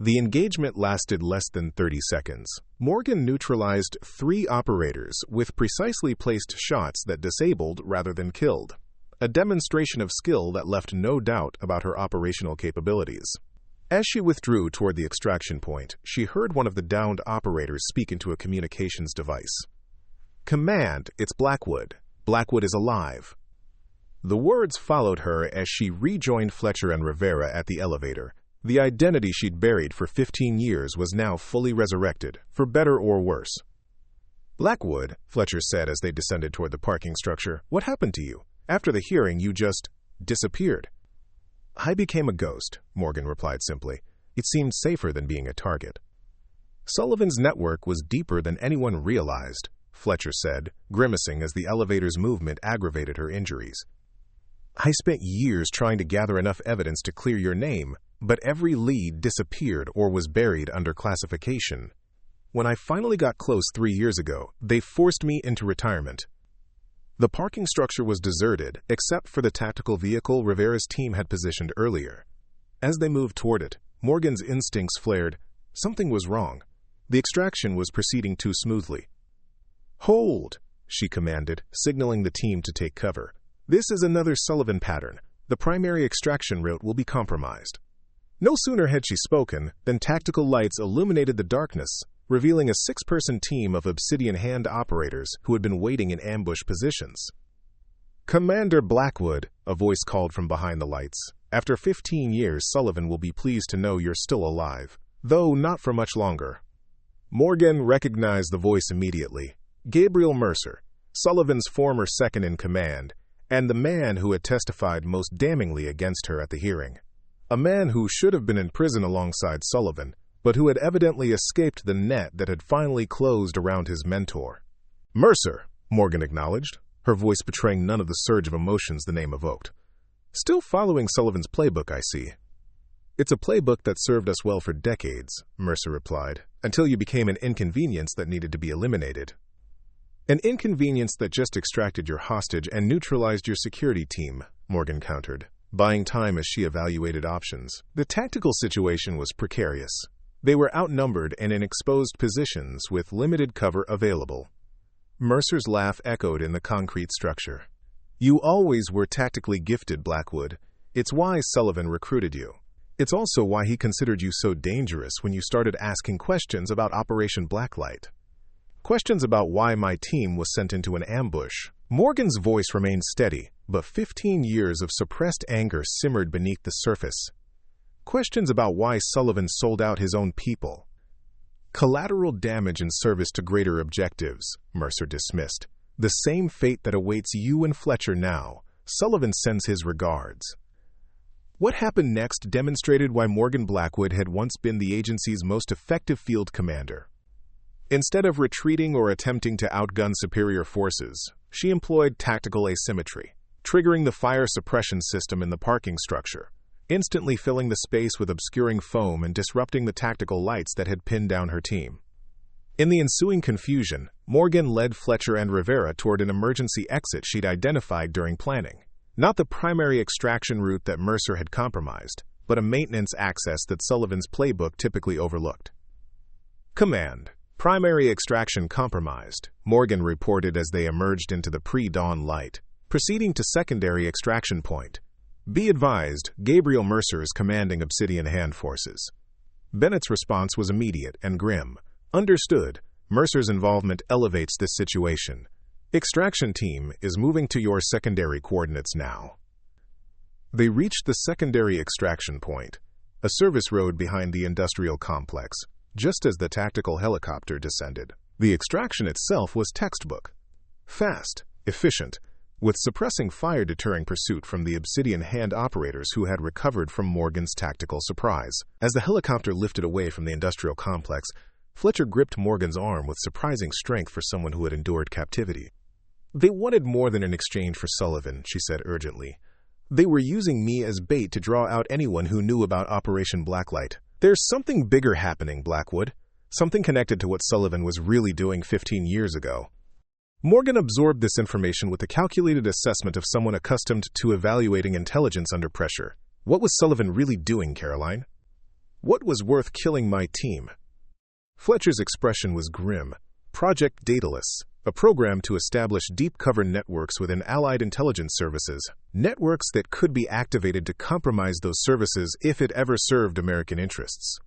Speaker 1: The engagement lasted less than 30 seconds. Morgan neutralized 3 operators with precisely placed shots that disabled rather than killed, a demonstration of skill that left no doubt about her operational capabilities. As she withdrew toward the extraction point, she heard one of the downed operators speak into a communications device. "Command, it's Blackwood. Blackwood is alive." The words followed her as she rejoined Fletcher and Rivera at the elevator. The identity she'd buried for 15 years was now fully resurrected, for better or worse. "Blackwood," Fletcher said as they descended toward the parking structure, "what happened to you? After the hearing, you just disappeared." "I became a ghost," Morgan replied simply. "It seemed safer than being a target." "Sullivan's network was deeper than anyone realized," Fletcher said, grimacing as the elevator's movement aggravated her injuries. "I spent years trying to gather enough evidence to clear your name, but every lead disappeared or was buried under classification. When I finally got close 3 years ago, they forced me into retirement." The parking structure was deserted, except for the tactical vehicle Rivera's team had positioned earlier. As they moved toward it, Morgan's instincts flared. Something was wrong. The extraction was proceeding too smoothly. "Hold," she commanded, signaling the team to take cover. "This is another Sullivan pattern. The primary extraction route will be compromised." No sooner had she spoken than tactical lights illuminated the darkness, revealing a 6-person team of Obsidian Hand operators who had been waiting in ambush positions. "Commander Blackwood," a voice called from behind the lights. "After 15 years, Sullivan will be pleased to know you're still alive, though not for much longer." Morgan recognized the voice immediately. Gabriel Mercer, Sullivan's former second-in-command, and the man who had testified most damningly against her at the hearing. A man who should have been in prison alongside Sullivan, but who had evidently escaped the net that had finally closed around his mentor. "Mercer," Morgan acknowledged, her voice betraying none of the surge of emotions the name evoked. "Still following Sullivan's playbook, I see." "It's a playbook that served us well for decades," Mercer replied, "until you became an inconvenience that needed to be eliminated." "An inconvenience that just extracted your hostage and neutralized your security team," Morgan countered, buying time as she evaluated options. The tactical situation was precarious. They were outnumbered and in exposed positions with limited cover available. Mercer's laugh echoed in the concrete structure. "You always were tactically gifted, Blackwood. It's why Sullivan recruited you. It's also why he considered you so dangerous when you started asking questions about Operation Blacklight. Questions about why my team was sent into an ambush." Morgan's voice remained steady, but 15 years of suppressed anger simmered beneath the surface. Questions about why Sullivan sold out his own people. "Collateral damage in service to greater objectives," Mercer dismissed. "The same fate that awaits you and Fletcher now. Sullivan sends his regards." What happened next demonstrated why Morgan Blackwood had once been the agency's most effective field commander. Instead of retreating or attempting to outgun superior forces, she employed tactical asymmetry, triggering the fire suppression system in the parking structure, instantly filling the space with obscuring foam and disrupting the tactical lights that had pinned down her team. In the ensuing confusion, Morgan led Fletcher and Rivera toward an emergency exit she'd identified during planning. Not the primary extraction route that Mercer had compromised, but a maintenance access that Sullivan's playbook typically overlooked. "Command. Primary extraction compromised," Morgan reported as they emerged into the pre-dawn light, proceeding to secondary extraction point. "Be advised, Gabriel Mercer is commanding Obsidian Hand forces." Bennett's response was immediate and grim. "Understood. Mercer's involvement elevates this situation. Extraction team is moving to your secondary coordinates now. They reached the secondary extraction point, a service road behind the industrial complex, just as the tactical helicopter descended. The extraction itself was textbook. Fast, efficient, with suppressing fire-deterring pursuit from the obsidian hand operators who had recovered from Morgan's tactical surprise. As the helicopter lifted away from the industrial complex, Fletcher gripped Morgan's arm with surprising strength for someone who had endured captivity. "They wanted more than an exchange for Sullivan," she said urgently. "They were using me as bait to draw out anyone who knew about Operation Blacklight. There's something bigger happening, Blackwood. Something connected to what Sullivan was really doing 15 years ago." Morgan absorbed this information with a calculated assessment of someone accustomed to evaluating intelligence under pressure. What was Sullivan really doing, Caroline? What was worth killing my team? Fletcher's expression was grim. Project Daedalus, a program to establish deep-cover networks within Allied intelligence services, networks that could be activated to compromise those services if it ever served American interests.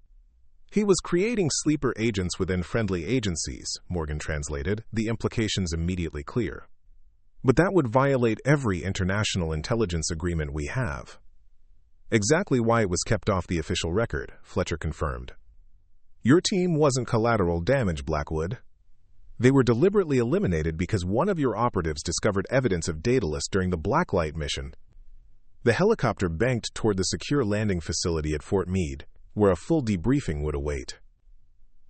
Speaker 1: He was creating sleeper agents within friendly agencies, Morgan translated, the implications immediately clear. But that would violate every international intelligence agreement we have. Exactly why it was kept off the official record, Fletcher confirmed. Your team wasn't collateral damage, Blackwood. They were deliberately eliminated because one of your operatives discovered evidence of Daedalus during the Blacklight mission. The helicopter banked toward the secure landing facility at Fort Meade, where a full debriefing would await.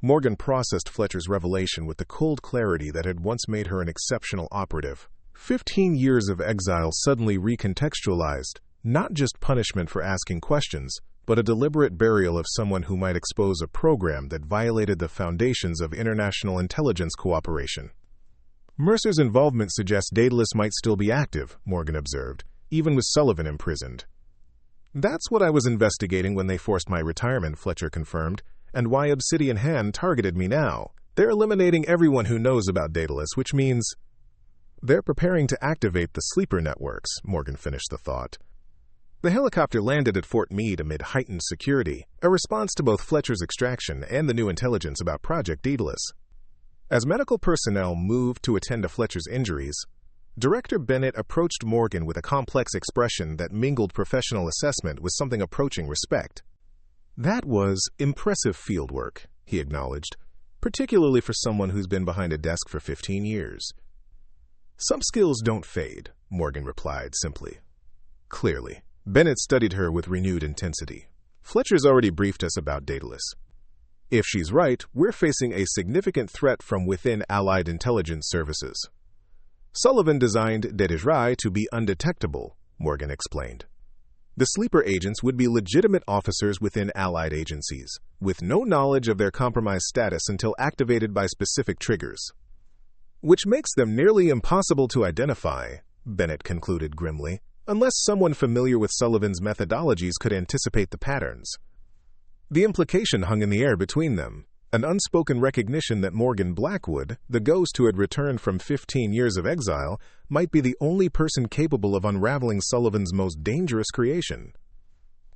Speaker 1: Morgan processed Fletcher's revelation with the cold clarity that had once made her an exceptional operative. 15 years of exile suddenly recontextualized, not just punishment for asking questions, but a deliberate burial of someone who might expose a program that violated the foundations of international intelligence cooperation. Mercer's involvement suggests Daedalus might still be active, Morgan observed, even with Sullivan imprisoned. That's what I was investigating when they forced my retirement, Fletcher confirmed, and why Obsidian Hand targeted me now. They're eliminating everyone who knows about Daedalus, which means they're preparing to activate the sleeper networks, Morgan finished the thought. The helicopter landed at Fort Meade amid heightened security, a response to both Fletcher's extraction and the new intelligence about Project Daedalus. As medical personnel moved to attend to Fletcher's injuries, Director Bennett approached Morgan with a complex expression that mingled professional assessment with something approaching respect. That was impressive fieldwork, he acknowledged, particularly for someone who's been behind a desk for 15 years. Some skills don't fade, Morgan replied simply. Clearly. Bennett studied her with renewed intensity. Fletcher's already briefed us about Daedalus. If she's right, we're facing a significant threat from within Allied intelligence services. Sullivan designed Daedalus to be undetectable, Morgan explained. The sleeper agents would be legitimate officers within Allied agencies, with no knowledge of their compromised status until activated by specific triggers. Which makes them nearly impossible to identify, Bennett concluded grimly, unless someone familiar with Sullivan's methodologies could anticipate the patterns. The implication hung in the air between them, an unspoken recognition that Morgan Blackwood, the ghost who had returned from 15 years of exile, might be the only person capable of unraveling Sullivan's most dangerous creation.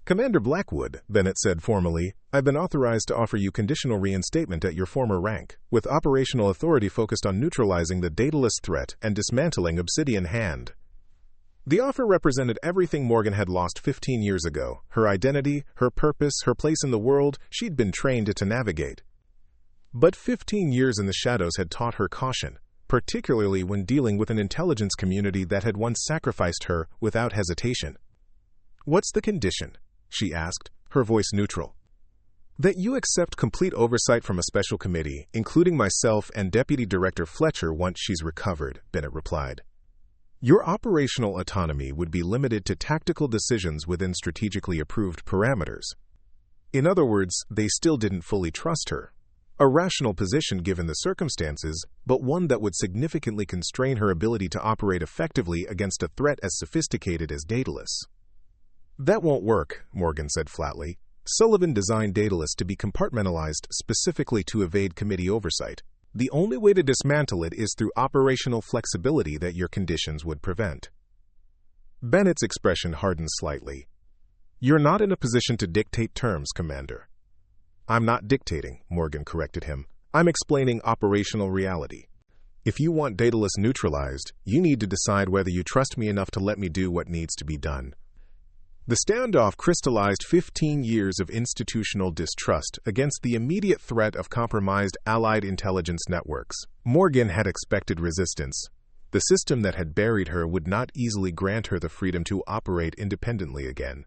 Speaker 1: Commander Blackwood, Bennett said formally, I've been authorized to offer you conditional reinstatement at your former rank, with operational authority focused on neutralizing the Daedalus threat and dismantling Obsidian Hand. The offer represented everything Morgan had lost 15 years ago, her identity, her purpose, her place in the world she'd been trained to navigate. But 15 years in the shadows had taught her caution, particularly when dealing with an intelligence community that had once sacrificed her without hesitation. What's the condition? She asked, her voice neutral. That you accept complete oversight from a special committee, including myself and Deputy Director Fletcher once she's recovered, Bennett replied. Your operational autonomy would be limited to tactical decisions within strategically approved parameters. In other words, they still didn't fully trust her. A rational position given the circumstances, but one that would significantly constrain her ability to operate effectively against a threat as sophisticated as Daedalus. That won't work, Morgan said flatly. Sullivan designed Daedalus to be compartmentalized specifically to evade committee oversight. The only way to dismantle it is through operational flexibility that your conditions would prevent. Bennett's expression hardened slightly. You're not in a position to dictate terms, Commander. I'm not dictating, Morgan corrected him. I'm explaining operational reality. If you want Daedalus neutralized, you need to decide whether you trust me enough to let me do what needs to be done. The standoff crystallized 15 years of institutional distrust against the immediate threat of compromised Allied intelligence networks. Morgan had expected resistance. The system that had buried her would not easily grant her the freedom to operate independently again.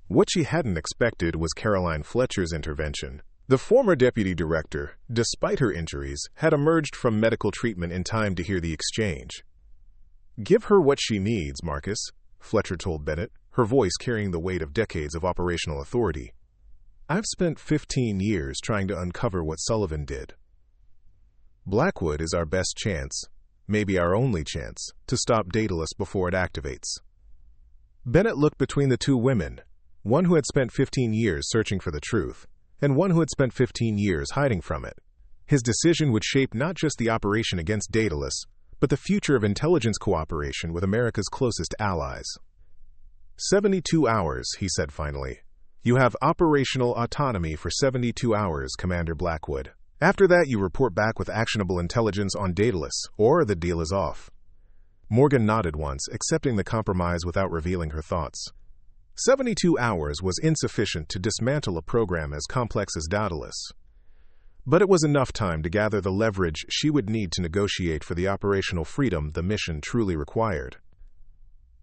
Speaker 1: What she hadn't expected was Caroline Fletcher's intervention. The former deputy director, despite her injuries, had emerged from medical treatment in time to hear the exchange. "Give her what she needs, Marcus," Fletcher told Bennett, her voice carrying the weight of decades of operational authority. "I've spent 15 years trying to uncover what Sullivan did. Blackwood is our best chance, maybe our only chance, to stop Daedalus before it activates." Bennett looked between the two women, one who had spent 15 years searching for the truth, and one who had spent 15 years hiding from it. His decision would shape not just the operation against Daedalus, but the future of intelligence cooperation with America's closest allies. 72 hours, he said finally. "You have operational autonomy for 72 hours, Commander Blackwood. After that, you report back with actionable intelligence on Daedalus, or the deal is off." Morgan nodded once, accepting the compromise without revealing her thoughts. 72 hours was insufficient to dismantle a program as complex as Daedalus. But it was enough time to gather the leverage she would need to negotiate for the operational freedom the mission truly required.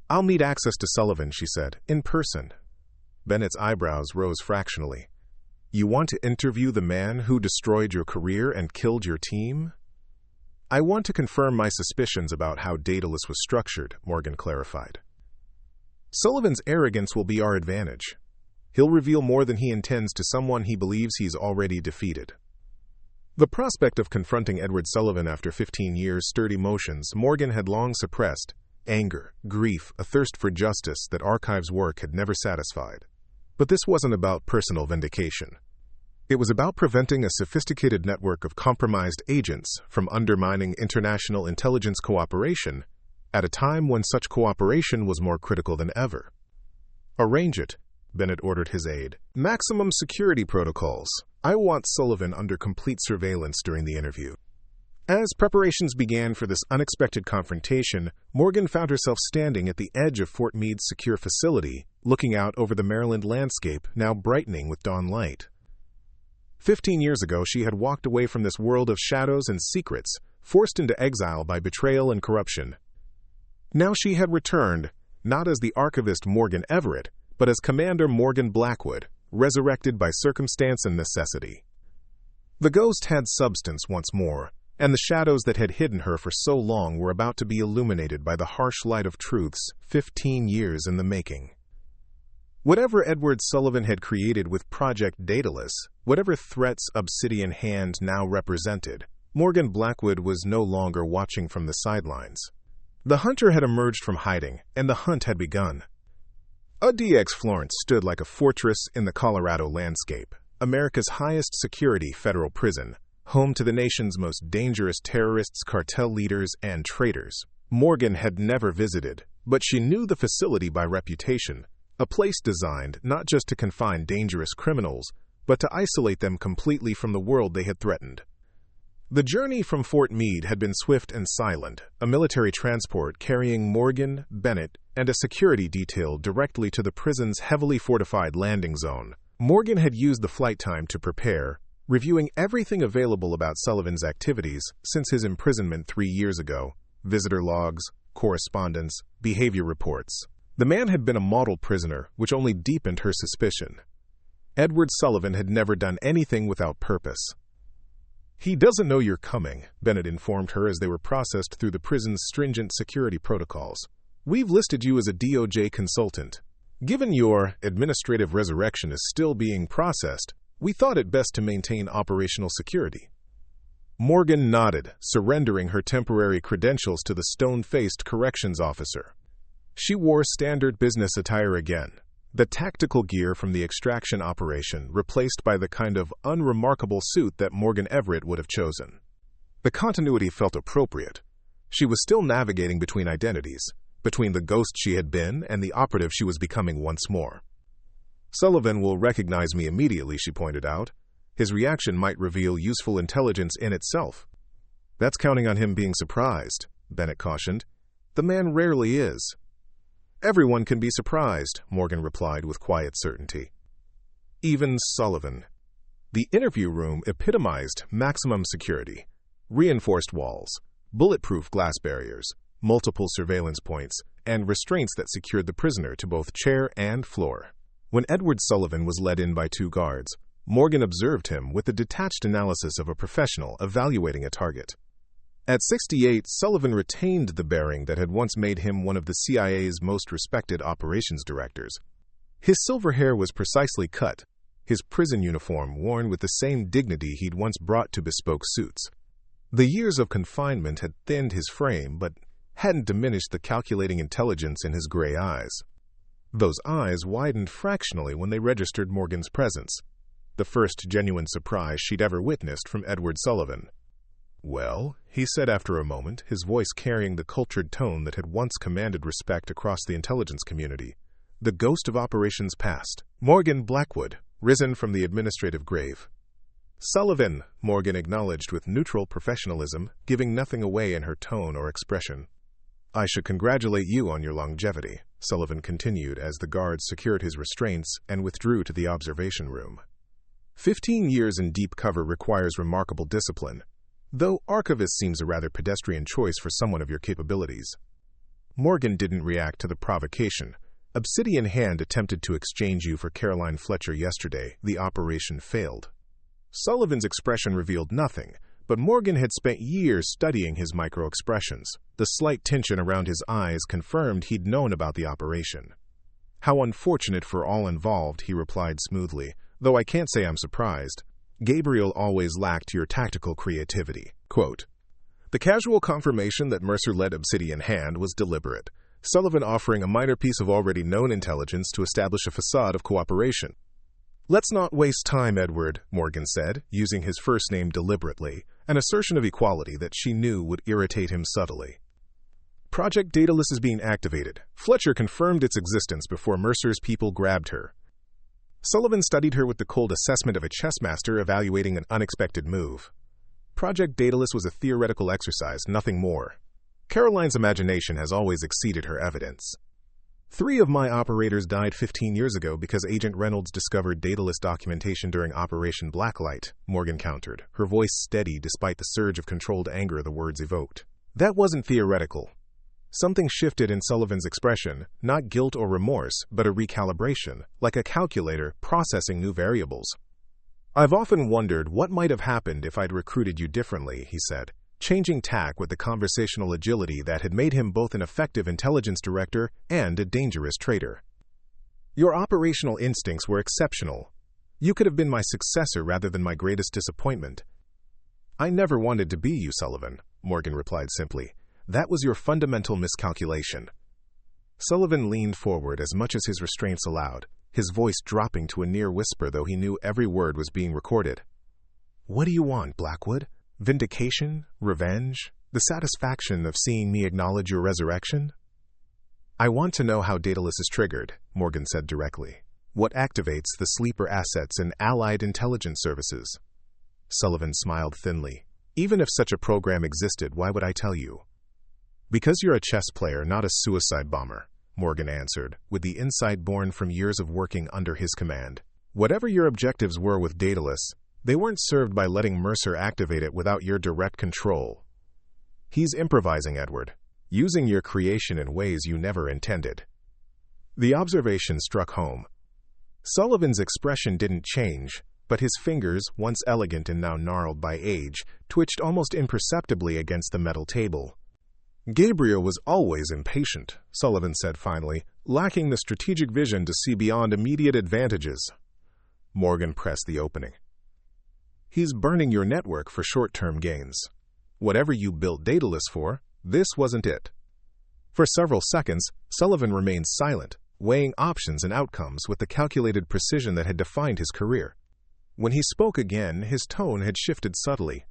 Speaker 1: "I'll need access to Sullivan," she said, "in person." Bennett's eyebrows rose fractionally. "You want to interview the man who destroyed your career and killed your team?" "I want to confirm my suspicions about how Daedalus was structured," Morgan clarified. "Sullivan's arrogance will be our advantage. He'll reveal more than he intends to someone he believes he's already defeated." The prospect of confronting Edward Sullivan after 15 years stirred emotions Morgan had long suppressed: anger, grief, a thirst for justice that archives work had never satisfied. But this wasn't about personal vindication. It was about preventing a sophisticated network of compromised agents from undermining international intelligence cooperation at a time when such cooperation was more critical than ever. "Arrange it," Bennett ordered his aide. "Maximum security protocols. I want Sullivan under complete surveillance during the interview." As preparations began for this unexpected confrontation, Morgan found herself standing at the edge of Fort Meade's secure facility, looking out over the Maryland landscape, now brightening with dawn light. 15 years ago, she had walked away from this world of shadows and secrets, forced into exile by betrayal and corruption. Now she had returned, not as the archivist Morgan Everett, but as Commander Morgan Blackwood, resurrected by circumstance and necessity. The ghost had substance once more, and the shadows that had hidden her for so long were about to be illuminated by the harsh light of truths 15 years in the making. Whatever Edward Sullivan had created with Project Daedalus, whatever threats Obsidian Hand now represented, Morgan Blackwood was no longer watching from the sidelines. The hunter had emerged from hiding, and the hunt had begun. ADX Florence stood like a fortress in the Colorado landscape, America's highest security federal prison, home to the nation's most dangerous terrorists, cartel leaders, and traitors. Morgan had never visited, but she knew the facility by reputation, a place designed not just to confine dangerous criminals, but to isolate them completely from the world they had threatened. The journey from Fort Meade had been swift and silent, a military transport carrying Morgan, Bennett, and a security detail directly to the prison's heavily fortified landing zone. Morgan had used the flight time to prepare, reviewing everything available about Sullivan's activities since his imprisonment 3 years ago: visitor logs, correspondence, behavior reports. The man had been a model prisoner, which only deepened her suspicion. Edward Sullivan had never done anything without purpose. "He doesn't know you're coming," Bennett informed her as they were processed through the prison's stringent security protocols. "We've listed you as a DOJ consultant. Given your administrative resurrection is still being processed, we thought it best to maintain operational security." Morgan nodded, surrendering her temporary credentials to the stone-faced corrections officer. She wore standard business attire again, the tactical gear from the extraction operation replaced by the kind of unremarkable suit that Morgan Everett would have chosen. The continuity felt appropriate. She was still navigating between identities, between the ghost she had been and the operative she was becoming once more. "Sullivan will recognize me immediately," she pointed out. "His reaction might reveal useful intelligence in itself." That's counting on him being surprised, Bennett cautioned. The man rarely is. Everyone can be surprised, Morgan replied with quiet certainty. Even Sullivan. The interview room epitomized maximum security. Reinforced walls, bulletproof glass barriers, multiple surveillance points, and restraints that secured the prisoner to both chair and floor. When Edward Sullivan was led in by 2 guards, Morgan observed him with the detached analysis of a professional evaluating a target. At 68, Sullivan retained the bearing that had once made him one of the CIA's most respected operations directors. His silver hair was precisely cut, his prison uniform worn with the same dignity he'd once brought to bespoke suits. The years of confinement had thinned his frame, but hadn't diminished the calculating intelligence in his gray eyes. Those eyes widened fractionally when they registered Morgan's presence, the first genuine surprise she'd ever witnessed from Edward Sullivan. "Well," he said after a moment, his voice carrying the cultured tone that had once commanded respect across the intelligence community. The ghost of operations past, Morgan Blackwood, risen from the administrative grave. "Sullivan," Morgan acknowledged with neutral professionalism, giving nothing away in her tone or expression. "I should congratulate you on your longevity," Sullivan continued as the guards secured his restraints and withdrew to the observation room. 15 years in deep cover requires remarkable discipline, though archivist seems a rather pedestrian choice for someone of your capabilities. Morgan didn't react to the provocation. Obsidian Hand attempted to exchange you for Caroline Fletcher yesterday. The operation failed. Sullivan's expression revealed nothing, but Morgan had spent years studying his micro-expressions. The slight tension around his eyes confirmed he'd known about the operation. "How unfortunate for all involved," he replied smoothly, "though I can't say I'm surprised. Gabriel always lacked your tactical creativity." Quote, the casual confirmation that Mercer led Obsidian Hand was deliberate, Sullivan offering a minor piece of already known intelligence to establish a facade of cooperation. "Let's not waste time, Edward," Morgan said, using his first name deliberately, an assertion of equality that she knew would irritate him subtly. "Project Daedalus is being activated. Fletcher confirmed its existence before Mercer's people grabbed her." Sullivan studied her with the cold assessment of a chess master evaluating an unexpected move. Project Daedalus was a theoretical exercise, nothing more. Caroline's imagination has always exceeded her evidence. 3 of my operators died 15 years ago because Agent Reynolds discovered Daedalus documentation during Operation Blacklight, Morgan countered, her voice steady despite the surge of controlled anger the words evoked. That wasn't theoretical. Something shifted in Sullivan's expression, not guilt or remorse, but a recalibration, like a calculator processing new variables. "I've often wondered what might have happened if I'd recruited you differently," he said, changing tack with the conversational agility that had made him both an effective intelligence director and a dangerous traitor. "Your operational instincts were exceptional. You could have been my successor rather than my greatest disappointment." "I never wanted to be you, Sullivan," Morgan replied simply. "That was your fundamental miscalculation." Sullivan leaned forward as much as his restraints allowed, his voice dropping to a near whisper though he knew every word was being recorded. "What do you want, Blackwood? Vindication? Revenge? The satisfaction of seeing me acknowledge your resurrection?" "I want to know how Daedalus is triggered," Morgan said directly. "What activates the sleeper assets and allied intelligence services?" Sullivan smiled thinly. "Even if such a program existed, why would I tell you?" "Because you're a chess player, not a suicide bomber," Morgan answered, with the insight born from years of working under his command. "Whatever your objectives were with Daedalus, they weren't served by letting Mercer activate it without your direct control. He's improvising, Edward, using your creation in ways you never intended." The observation struck home. Sullivan's expression didn't change, but his fingers, once elegant and now gnarled by age, twitched almost imperceptibly against the metal table. "Gabriel was always impatient," Sullivan said finally, lacking the strategic vision to see beyond immediate advantages. Morgan pressed the opening. "He's burning your network for short-term gains. Whatever you built Daedalus for, this wasn't it." For several seconds, Sullivan remained silent, weighing options and outcomes with the calculated precision that had defined his career. When he spoke again, his tone had shifted subtly.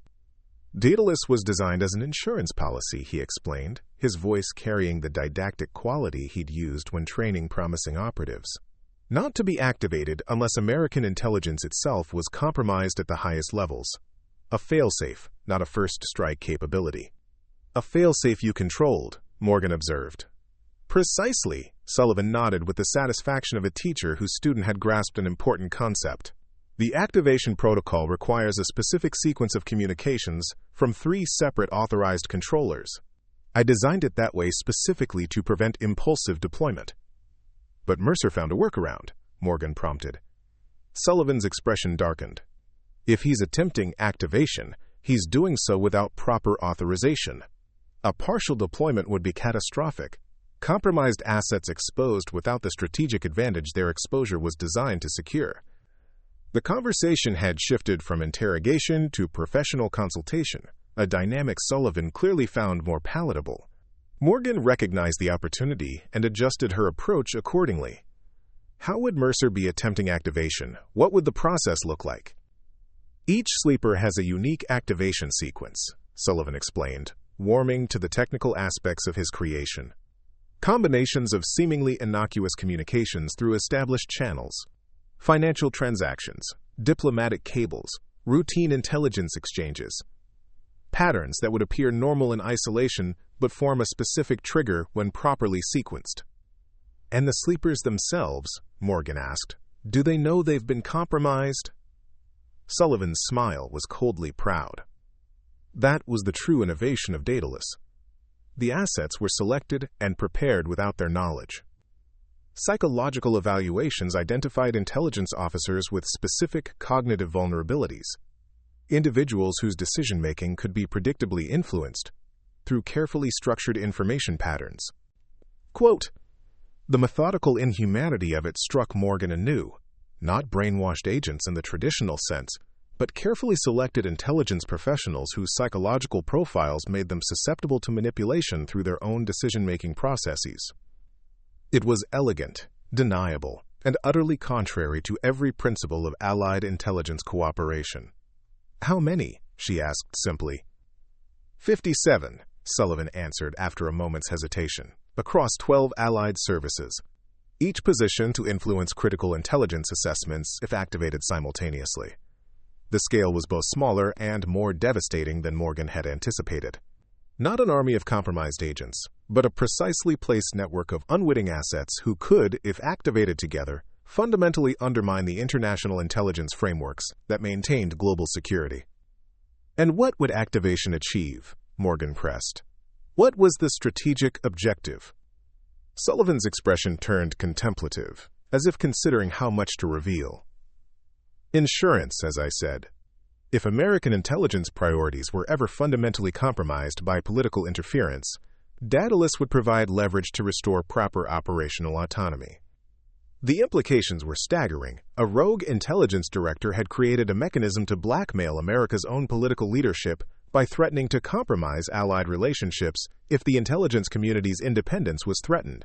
Speaker 1: "Daedalus was designed as an insurance policy," he explained, his voice carrying the didactic quality he'd used when training promising operatives. "Not to be activated unless American intelligence itself was compromised at the highest levels. A failsafe, not a first-strike capability. A failsafe you controlled, Morgan observed. Precisely, Sullivan nodded with the satisfaction of a teacher whose student had grasped an important concept. The activation protocol requires a specific sequence of communications from 3 separate authorized controllers. I designed it that way specifically to prevent impulsive deployment. But Mercer found a workaround, Morgan prompted. Sullivan's expression darkened. If he's attempting activation, he's doing so without proper authorization. A partial deployment would be catastrophic. Compromised assets exposed without the strategic advantage their exposure was designed to secure. The conversation had shifted from interrogation to professional consultation, a dynamic Sullivan clearly found more palatable. Morgan recognized the opportunity and adjusted her approach accordingly. How would Mercer be attempting activation? What would the process look like? Each sleeper has a unique activation sequence, Sullivan explained, warming to the technical aspects of his creation. Combinations of seemingly innocuous communications through established channels. Financial transactions, diplomatic cables, routine intelligence exchanges. Patterns that would appear normal in isolation but form a specific trigger when properly sequenced. And the sleepers themselves, Morgan asked, do they know they've been compromised? Sullivan's smile was coldly proud. That was the true innovation of Daedalus. The assets were selected and prepared without their knowledge. Psychological evaluations identified intelligence officers with specific cognitive vulnerabilities, individuals whose decision-making could be predictably influenced through carefully structured information patterns. Quote, the methodical inhumanity of it struck Morgan anew. Not brainwashed agents in the traditional sense, but carefully selected intelligence professionals whose psychological profiles made them susceptible to manipulation through their own decision-making processes. It was elegant, deniable, and utterly contrary to every principle of allied intelligence cooperation. How many? She asked simply. 57, Sullivan answered after a moment's hesitation, across 12 allied services, each positioned to influence critical intelligence assessments if activated simultaneously. The scale was both smaller and more devastating than Morgan had anticipated. Not an army of compromised agents, but a precisely placed network of unwitting assets who could, if activated together, fundamentally undermine the international intelligence frameworks that maintained global security. And what would activation achieve? Morgan pressed. What was the strategic objective? Sullivan's expression turned contemplative, as if considering how much to reveal. Insurance, as I said. If American intelligence priorities were ever fundamentally compromised by political interference, Daedalus would provide leverage to restore proper operational autonomy. The implications were staggering. A rogue intelligence director had created a mechanism to blackmail America's own political leadership by threatening to compromise allied relationships if the intelligence community's independence was threatened.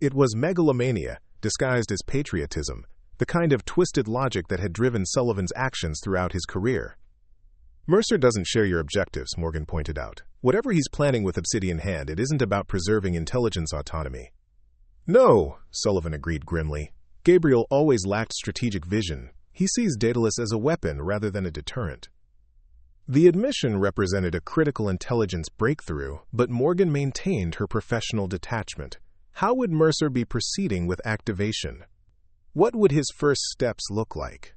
Speaker 1: It was megalomania, disguised as patriotism, the kind of twisted logic that had driven Sullivan's actions throughout his career. Mercer doesn't share your objectives, Morgan pointed out. Whatever he's planning with Obsidian Hand, it isn't about preserving intelligence autonomy. No, Sullivan agreed grimly. Gabriel always lacked strategic vision. He sees Daedalus as a weapon rather than a deterrent. The admission represented a critical intelligence breakthrough, but Morgan maintained her professional detachment. How would Mercer be proceeding with activation? What would his first steps look like?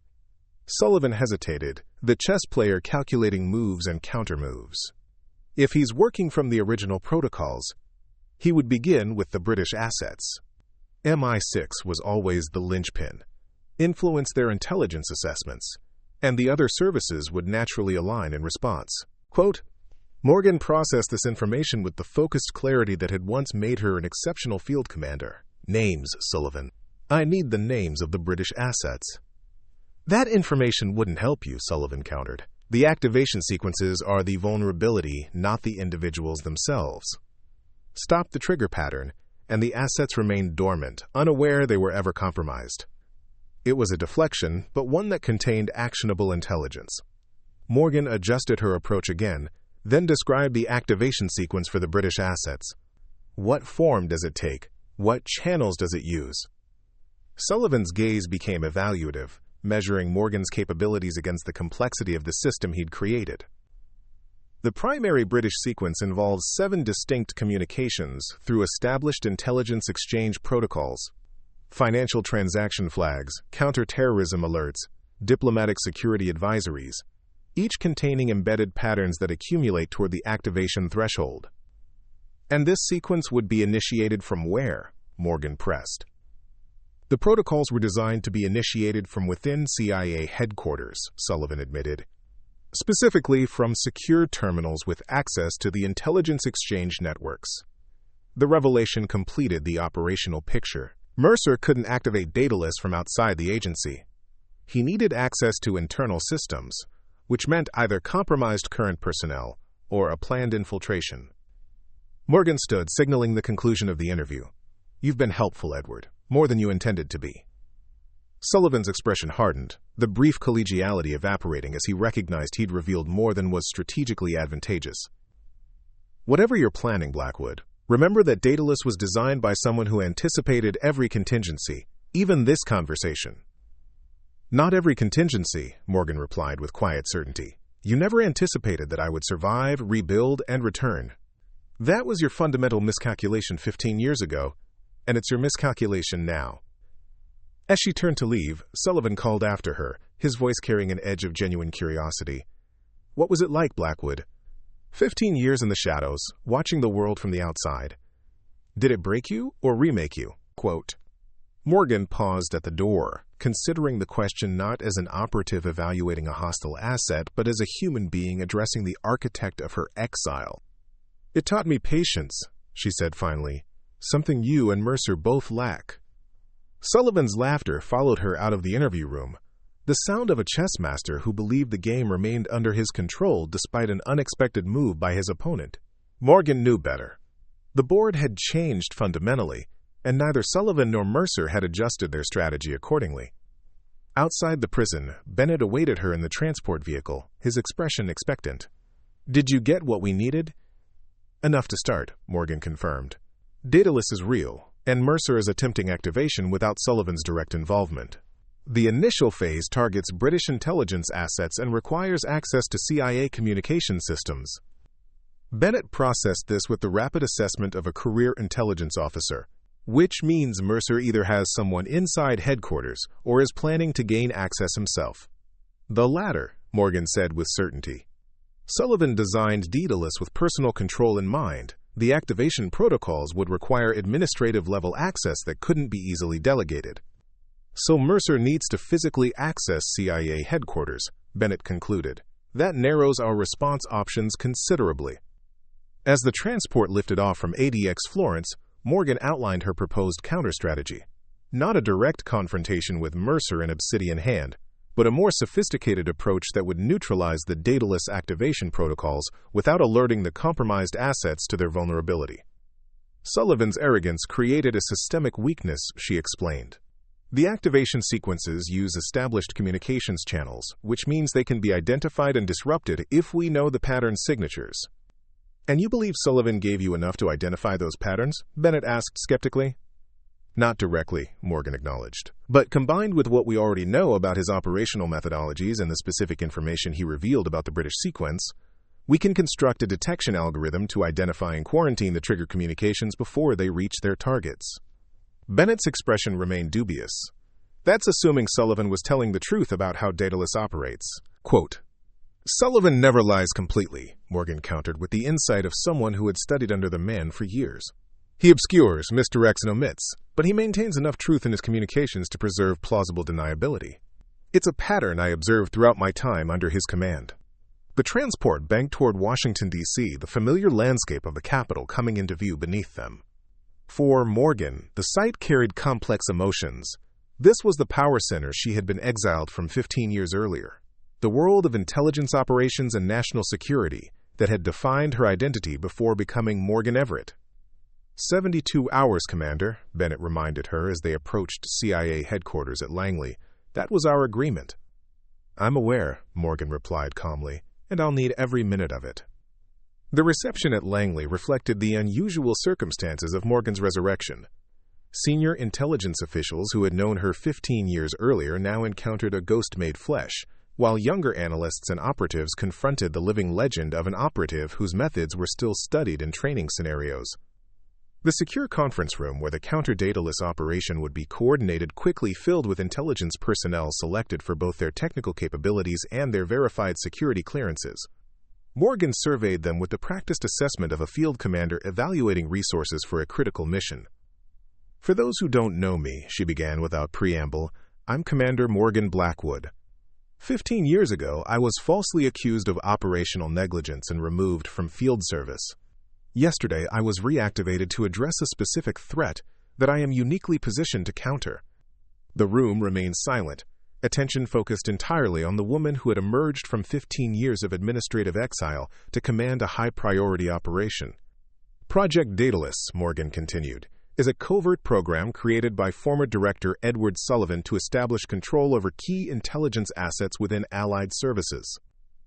Speaker 1: Sullivan hesitated, the chess player calculating moves and countermoves. If he's working from the original protocols, he would begin with the British assets. MI6 was always the linchpin, influence their intelligence assessments, and the other services would naturally align in response. Quote, Morgan processed this information with the focused clarity that had once made her an exceptional field commander. Names, Sullivan. I need the names of the British assets. That information wouldn't help you, Sullivan countered. The activation sequences are the vulnerability, not the individuals themselves. Stop the trigger pattern, and the assets remained dormant, unaware they were ever compromised. It was a deflection, but one that contained actionable intelligence. Morgan adjusted her approach again, then described the activation sequence for the British assets. What form does it take? What channels does it use? Sullivan's gaze became evaluative, measuring Morgan's capabilities against the complexity of the system he'd created. The primary British sequence involves 7 distinct communications through established intelligence exchange protocols: financial transaction flags, counter-terrorism alerts, diplomatic security advisories, each containing embedded patterns that accumulate toward the activation threshold. And this sequence would be initiated from where? Morgan pressed. The protocols were designed to be initiated from within CIA headquarters, Sullivan admitted, specifically from secure terminals with access to the intelligence exchange networks. The revelation completed the operational picture. Mercer couldn't activate Daedalus from outside the agency. He needed access to internal systems, which meant either compromised current personnel or a planned infiltration. Morgan stood, signaling the conclusion of the interview. "You've been helpful, Edward, more than you intended to be." Sullivan's expression hardened, the brief collegiality evaporating as he recognized he'd revealed more than was strategically advantageous. "Whatever you're planning, Blackwood, remember that Daedalus was designed by someone who anticipated every contingency, even this conversation." "Not every contingency," Morgan replied with quiet certainty. "You never anticipated that I would survive, rebuild, and return. That was your fundamental miscalculation 15 years ago, and it's your miscalculation now." As she turned to leave, Sullivan called after her, his voice carrying an edge of genuine curiosity. "What was it like, Blackwood? 15 years in the shadows, watching the world from the outside. Did it break you or remake you?" Quote. Morgan paused at the door, considering the question not as an operative evaluating a hostile asset, but as a human being addressing the architect of her exile. "It taught me patience," she said finally, "something you and Mercer both lack." Sullivan's laughter followed her out of the interview room, the sound of a chess master who believed the game remained under his control despite an unexpected move by his opponent. Morgan knew better. The board had changed fundamentally, and neither Sullivan nor Mercer had adjusted their strategy accordingly. Outside the prison, Bennett awaited her in the transport vehicle, his expression expectant. "Did you get what we needed?" "Enough to start," Morgan confirmed. "Daedalus is real, and Mercer is attempting activation without Sullivan's direct involvement. The initial phase targets British intelligence assets and requires access to CIA communication systems." Bennett processed this with the rapid assessment of a career intelligence officer, which means Mercer either has someone inside headquarters or is planning to gain access himself. "The latter," Morgan said with certainty. Sullivan designed Daedalus with personal control in mind. The activation protocols would require administrative-level access that couldn't be easily delegated. "So Mercer needs to physically access CIA headquarters," Bennett concluded. "That narrows our response options considerably." As the transport lifted off from ADX Florence, Morgan outlined her proposed counter-strategy. Not a direct confrontation with Mercer in Obsidian hand, but a more sophisticated approach that would neutralize the Daedalus activation protocols without alerting the compromised assets to their vulnerability. Sullivan's arrogance created a systemic weakness, she explained. The activation sequences use established communications channels, which means they can be identified and disrupted if we know the pattern signatures. "And you believe Sullivan gave you enough to identify those patterns?" Bennett asked skeptically. "Not directly," Morgan acknowledged. "But combined with what we already know about his operational methodologies and the specific information he revealed about the British sequence, we can construct a detection algorithm to identify and quarantine the trigger communications before they reach their targets." Bennett's expression remained dubious. "That's assuming Sullivan was telling the truth about how Daedalus operates." Quote, "Sullivan never lies completely," Morgan countered with the insight of someone who had studied under the man for years. "He obscures, misdirects, and omits, but he maintains enough truth in his communications to preserve plausible deniability. It's a pattern I observed throughout my time under his command." The transport banked toward Washington, D.C., the familiar landscape of the capital coming into view beneath them. For Morgan, the sight carried complex emotions. This was the power center she had been exiled from 15 years earlier. The world of intelligence operations and national security that had defined her identity before becoming Morgan Everett. 72 hours, Commander, Bennett reminded her as they approached CIA headquarters at Langley. "That was our agreement." "I'm aware," Morgan replied calmly, "and I'll need every minute of it." The reception at Langley reflected the unusual circumstances of Morgan's resurrection. Senior intelligence officials who had known her 15 years earlier now encountered a ghost made flesh, while younger analysts and operatives confronted the living legend of an operative whose methods were still studied in training scenarios. The secure conference room where the counter-dataless operation would be coordinated quickly filled with intelligence personnel selected for both their technical capabilities and their verified security clearances. Morgan surveyed them with the practiced assessment of a field commander evaluating resources for a critical mission. "For those who don't know me," she began without preamble, "I'm Commander Morgan Blackwood. 15 years ago, I was falsely accused of operational negligence and removed from field service. Yesterday, I was reactivated to address a specific threat that I am uniquely positioned to counter." The room remained silent, attention focused entirely on the woman who had emerged from 15 years of administrative exile to command a high-priority operation. "Project Daedalus," Morgan continued, "is a covert program created by former Director Edward Sullivan to establish control over key intelligence assets within Allied services.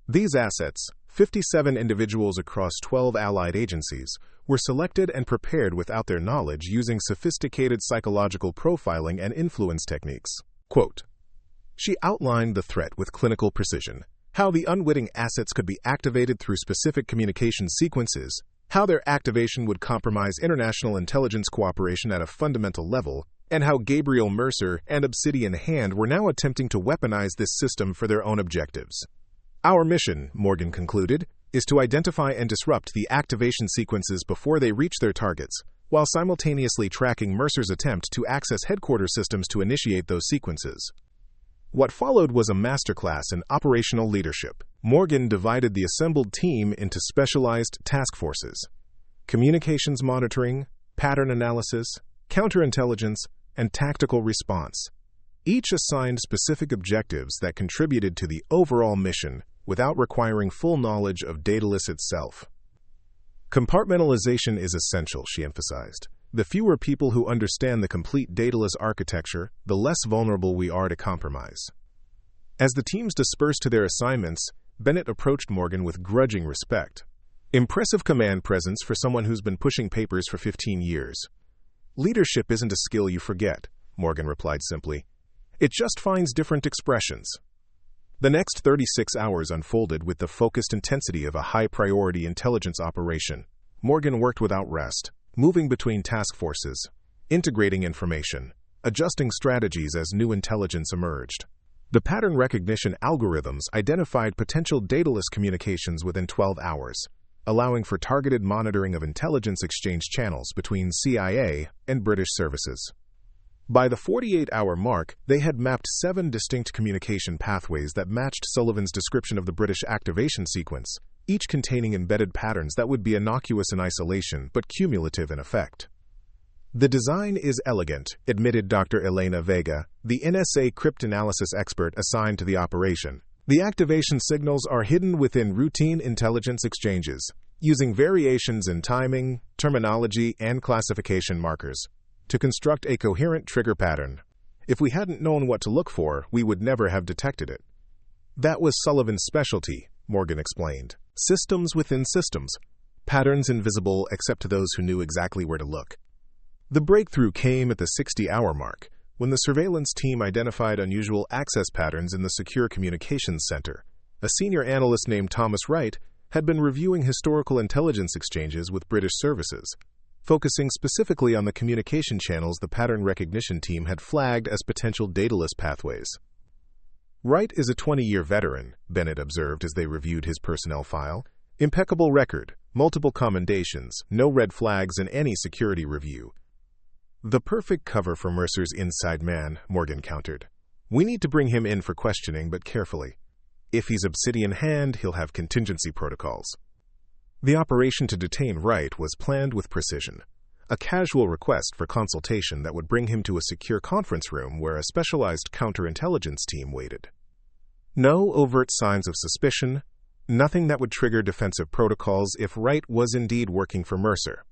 Speaker 1: These assets, 57 individuals across 12 Allied agencies, were selected and prepared without their knowledge using sophisticated psychological profiling and influence techniques." Quote, she outlined the threat with clinical precision, how the unwitting assets could be activated through specific communication sequences, how their activation would compromise international intelligence cooperation at a fundamental level, and how Gabriel Mercer and Obsidian Hand were now attempting to weaponize this system for their own objectives. "Our mission," Morgan concluded, "is to identify and disrupt the activation sequences before they reach their targets, while simultaneously tracking Mercer's attempt to access headquarters systems to initiate those sequences." What followed was a masterclass in operational leadership. Morgan divided the assembled team into specialized task forces: communications monitoring, pattern analysis, counterintelligence, and tactical response. Each assigned specific objectives that contributed to the overall mission without requiring full knowledge of Daedalus itself. "Compartmentalization is essential," she emphasized. "The fewer people who understand the complete Daedalus architecture, the less vulnerable we are to compromise." As the teams dispersed to their assignments, Bennett approached Morgan with grudging respect. "Impressive command presence for someone who's been pushing papers for 15 years. Leadership isn't a skill you forget," Morgan replied simply. "It just finds different expressions." The next 36 hours unfolded with the focused intensity of a high-priority intelligence operation. Morgan worked without rest, moving between task forces, integrating information, adjusting strategies as new intelligence emerged. The pattern recognition algorithms identified potential Daedalus communications within 12 hours, allowing for targeted monitoring of intelligence exchange channels between CIA and British services. By the 48-hour mark, they had mapped 7 distinct communication pathways that matched Sullivan's description of the British activation sequence, each containing embedded patterns that would be innocuous in isolation but cumulative in effect. "The design is elegant," admitted Dr. Elena Vega, the NSA cryptanalysis expert assigned to the operation. "The activation signals are hidden within routine intelligence exchanges, using variations in timing, terminology, and classification markers to construct a coherent trigger pattern. If we hadn't known what to look for, we would never have detected it." "That was Sullivan's specialty," Morgan explained. "Systems within systems, patterns invisible except to those who knew exactly where to look." The breakthrough came at the 60-hour mark, when the surveillance team identified unusual access patterns in the Secure Communications Center. A senior analyst named Thomas Wright had been reviewing historical intelligence exchanges with British services, focusing specifically on the communication channels the pattern recognition team had flagged as potential Daedalus pathways. "Wright is a 20-year veteran," Bennett observed as they reviewed his personnel file. "Impeccable record, multiple commendations, no red flags in any security review." "The perfect cover for Mercer's inside man," Morgan countered. "We need to bring him in for questioning, but carefully. If he's Obsidian Hand, he'll have contingency protocols." The operation to detain Wright was planned with precision, a casual request for consultation that would bring him to a secure conference room where a specialized counterintelligence team waited. No overt signs of suspicion, nothing that would trigger defensive protocols if Wright was indeed working for Mercer.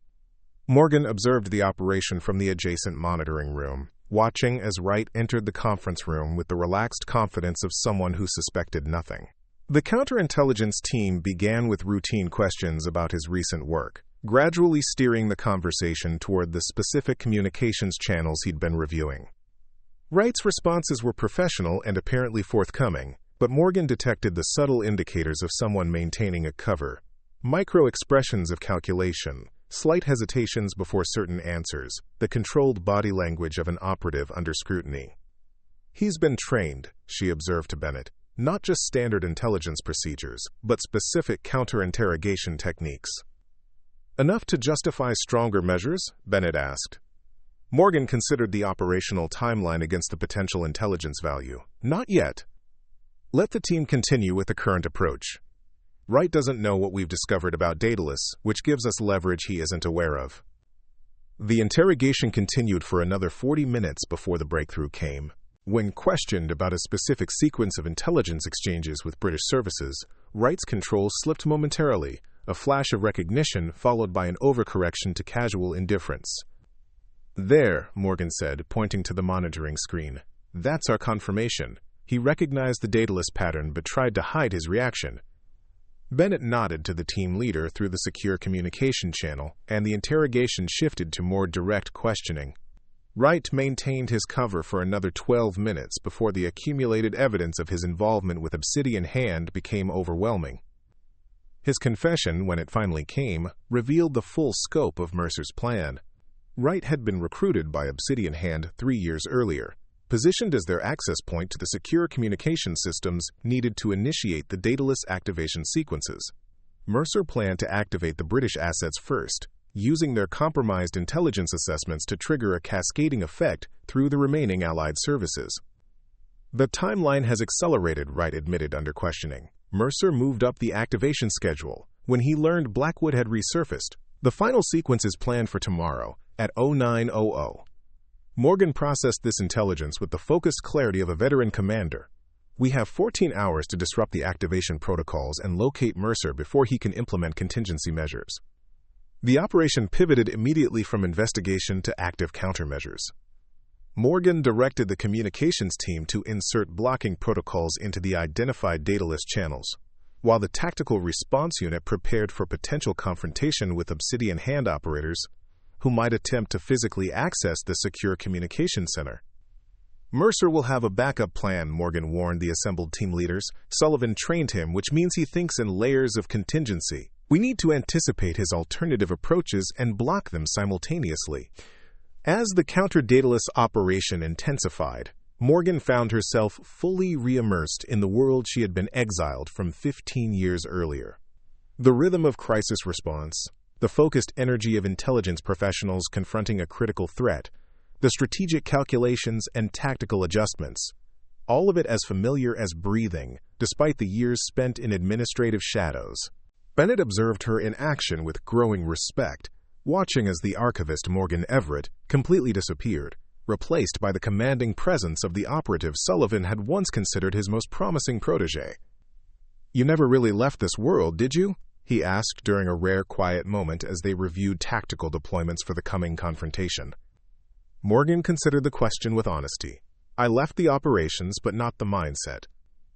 Speaker 1: Morgan observed the operation from the adjacent monitoring room, watching as Wright entered the conference room with the relaxed confidence of someone who suspected nothing. The counterintelligence team began with routine questions about his recent work, gradually steering the conversation toward the specific communications channels he'd been reviewing. Wright's responses were professional and apparently forthcoming, but Morgan detected the subtle indicators of someone maintaining a cover. Micro-expressions of calculation, slight hesitations before certain answers, the controlled body language of an operative under scrutiny. "He's been trained," she observed to Bennett, "not just standard intelligence procedures, but specific counter-interrogation techniques." "Enough to justify stronger measures?" Bennett asked. Morgan considered the operational timeline against the potential intelligence value. "Not yet. Let the team continue with the current approach. Wright doesn't know what we've discovered about Daedalus, which gives us leverage he isn't aware of." The interrogation continued for another 40 minutes before the breakthrough came. When questioned about a specific sequence of intelligence exchanges with British services, Wright's control slipped momentarily, a flash of recognition followed by an overcorrection to casual indifference. "There," Morgan said, pointing to the monitoring screen. "That's our confirmation." He recognized the Daedalus pattern but tried to hide his reaction. Bennett nodded to the team leader through the secure communication channel, and the interrogation shifted to more direct questioning. Wright maintained his cover for another 12 minutes before the accumulated evidence of his involvement with Obsidian Hand became overwhelming. His confession, when it finally came, revealed the full scope of Mercer's plan. Wright had been recruited by Obsidian Hand 3 years earlier, positioned as their access point to the secure communication systems needed to initiate the Daedalus activation sequences. Mercer planned to activate the British assets first, using their compromised intelligence assessments to trigger a cascading effect through the remaining Allied services. "The timeline has accelerated," Wright admitted under questioning. Mercer moved up the activation schedule when he learned Blackwood had resurfaced. "The final sequence is planned for tomorrow, at 0900. Morgan processed this intelligence with the focused clarity of a veteran commander. "We have 14 hours to disrupt the activation protocols and locate Mercer before he can implement contingency measures." The operation pivoted immediately from investigation to active countermeasures. Morgan directed the communications team to insert blocking protocols into the identified Daedalus channels, while the tactical response unit prepared for potential confrontation with Obsidian Hand operators who might attempt to physically access the secure communication center. "Mercer will have a backup plan," Morgan warned the assembled team leaders. "Sullivan trained him, which means he thinks in layers of contingency. We need to anticipate his alternative approaches and block them simultaneously." As the counter-Daedalus operation intensified, Morgan found herself fully re-immersed in the world she had been exiled from 15 years earlier. The rhythm of crisis response, the focused energy of intelligence professionals confronting a critical threat, the strategic calculations and tactical adjustments, all of it as familiar as breathing, despite the years spent in administrative shadows. Bennett observed her in action with growing respect, watching as the archivist Morgan Everett completely disappeared, replaced by the commanding presence of the operative Sullivan had once considered his most promising protégé. "You never really left this world, did you?" he asked during a rare quiet moment as they reviewed tactical deployments for the coming confrontation. Morgan considered the question with honesty. "I left the operations, but not the mindset.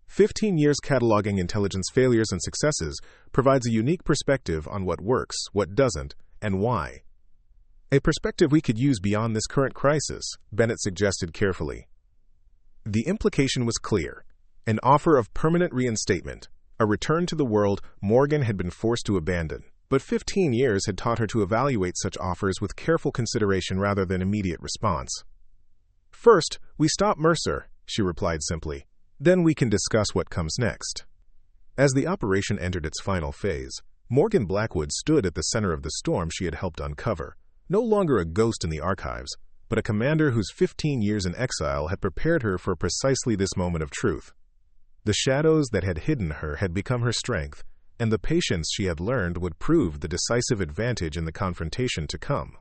Speaker 1: 15 years cataloging intelligence failures and successes provides a unique perspective on what works, what doesn't, and why. A perspective we could use beyond this current crisis," Bennett suggested carefully. The implication was clear: an offer of permanent reinstatement, a return to the world Morgan had been forced to abandon. But 15 years had taught her to evaluate such offers with careful consideration rather than immediate response. "First, we stop Mercer," she replied simply. "Then we can discuss what comes next." As the operation entered its final phase, Morgan Blackwood stood at the center of the storm she had helped uncover, no longer a ghost in the archives, but a commander whose 15 years in exile had prepared her for precisely this moment of truth. The shadows that had hidden her had become her strength, and the patience she had learned would prove the decisive advantage in the confrontation to come.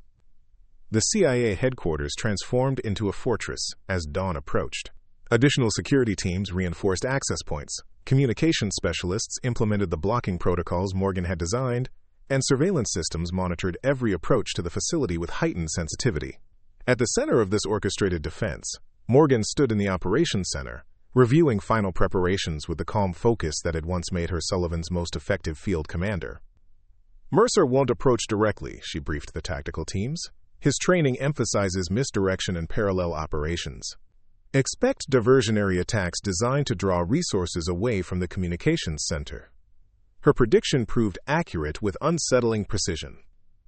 Speaker 1: The CIA headquarters transformed into a fortress as dawn approached. Additional security teams reinforced access points, communications specialists implemented the blocking protocols Morgan had designed, and surveillance systems monitored every approach to the facility with heightened sensitivity. At the center of this orchestrated defense, Morgan stood in the operations center, reviewing final preparations with the calm focus that had once made her Sullivan's most effective field commander. Mercer won't approach directly, she briefed the tactical teams. His training emphasizes misdirection and parallel operations. Expect diversionary attacks designed to draw resources away from the communications center. Her prediction proved accurate with unsettling precision.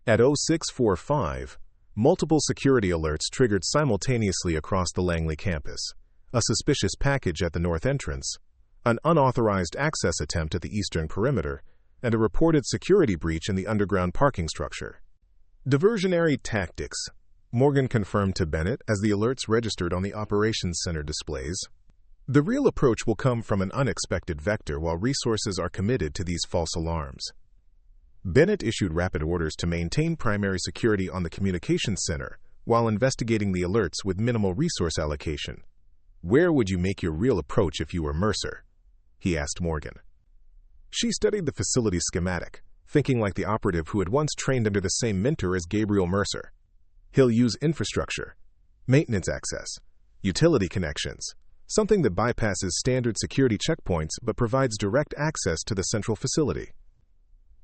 Speaker 1: At 0645, multiple security alerts triggered simultaneously across the Langley campus. A suspicious package at the north entrance, an unauthorized access attempt at the eastern perimeter, and a reported security breach in the underground parking structure. Diversionary tactics, Morgan confirmed to Bennett as the alerts registered on the operations center displays. The real approach will come from an unexpected vector while resources are committed to these false alarms. Bennett issued rapid orders to maintain primary security on the communications center while investigating the alerts with minimal resource allocation. Where would you make your real approach if you were Mercer? He asked Morgan. She studied the facility schematic, thinking like the operative who had once trained under the same mentor as Gabriel Mercer. He'll use infrastructure, maintenance access, utility connections, something that bypasses standard security checkpoints but provides direct access to the central facility.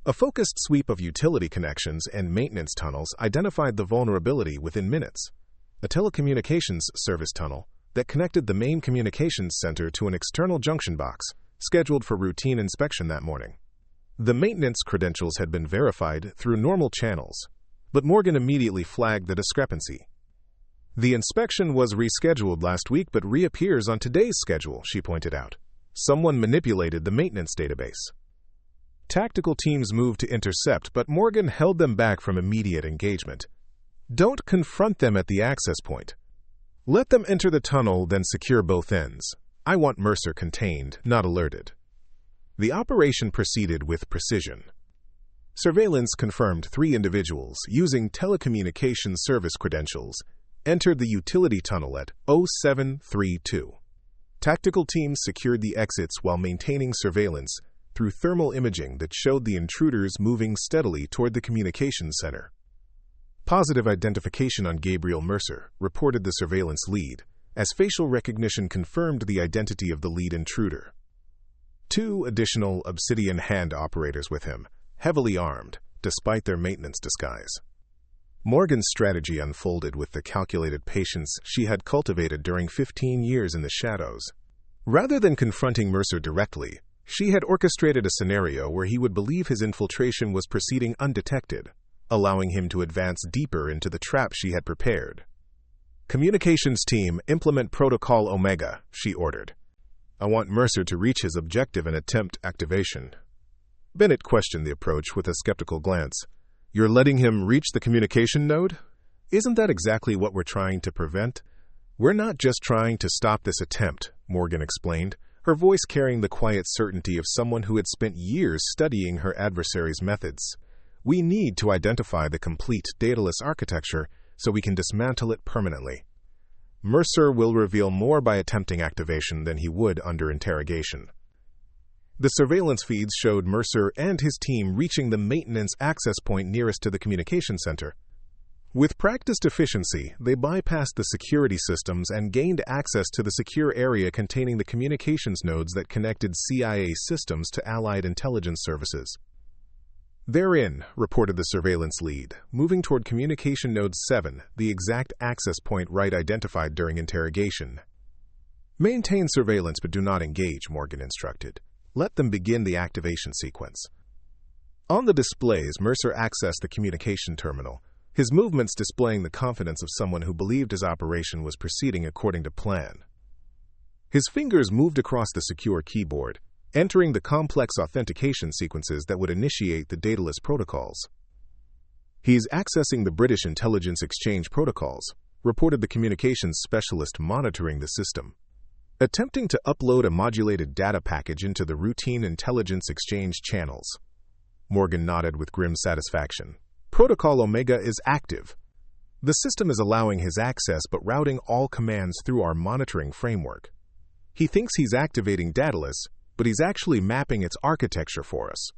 Speaker 1: A focused sweep of utility connections and maintenance tunnels identified the vulnerability within minutes. A telecommunications service tunnel that connected the main communications center to an external junction box, scheduled for routine inspection that morning. The maintenance credentials had been verified through normal channels, but Morgan immediately flagged the discrepancy. The inspection was rescheduled last week but reappears on today's schedule, she pointed out. Someone manipulated the maintenance database. Tactical teams moved to intercept, but Morgan held them back from immediate engagement. Don't confront them at the access point. Let them enter the tunnel, then secure both ends. I want Mercer contained, not alerted. The operation proceeded with precision. Surveillance confirmed 3 individuals, using telecommunications service credentials, entered the utility tunnel at 0732. Tactical teams secured the exits while maintaining surveillance through thermal imaging that showed the intruders moving steadily toward the communications center. Positive identification on Gabriel Mercer, reported the surveillance lead, as facial recognition confirmed the identity of the lead intruder. 2 additional Obsidian hand operators with him, heavily armed, despite their maintenance disguise. Morgan's strategy unfolded with the calculated patience she had cultivated during 15 years in the shadows. Rather than confronting Mercer directly, she had orchestrated a scenario where he would believe his infiltration was proceeding undetected, allowing him to advance deeper into the trap she had prepared. Communications team, implement Protocol Omega, she ordered. I want Mercer to reach his objective and attempt activation. Bennett questioned the approach with a skeptical glance. You're letting him reach the communication node? Isn't that exactly what we're trying to prevent? We're not just trying to stop this attempt, Morgan explained, her voice carrying the quiet certainty of someone who had spent years studying her adversary's methods. We need to identify the complete dataless architecture so we can dismantle it permanently. Mercer will reveal more by attempting activation than he would under interrogation. The surveillance feeds showed Mercer and his team reaching the maintenance access point nearest to the communication center. With practiced efficiency, they bypassed the security systems and gained access to the secure area containing the communications nodes that connected CIA systems to Allied intelligence services. They're in, reported the surveillance lead, moving toward Communication Node 7, the exact access point Wright identified during interrogation. Maintain surveillance but do not engage, Morgan instructed. Let them begin the activation sequence. On the displays, Mercer accessed the communication terminal, his movements displaying the confidence of someone who believed his operation was proceeding according to plan. His fingers moved across the secure keyboard, entering the complex authentication sequences that would initiate the dataless protocols. He's accessing the British Intelligence Exchange protocols, reported the communications specialist monitoring the system. Attempting to upload a modulated data package into the routine intelligence exchange channels. Morgan nodded with grim satisfaction. Protocol Omega is active. The system is allowing his access but routing all commands through our monitoring framework. He thinks he's activating dataless, but he's actually mapping its architecture for us.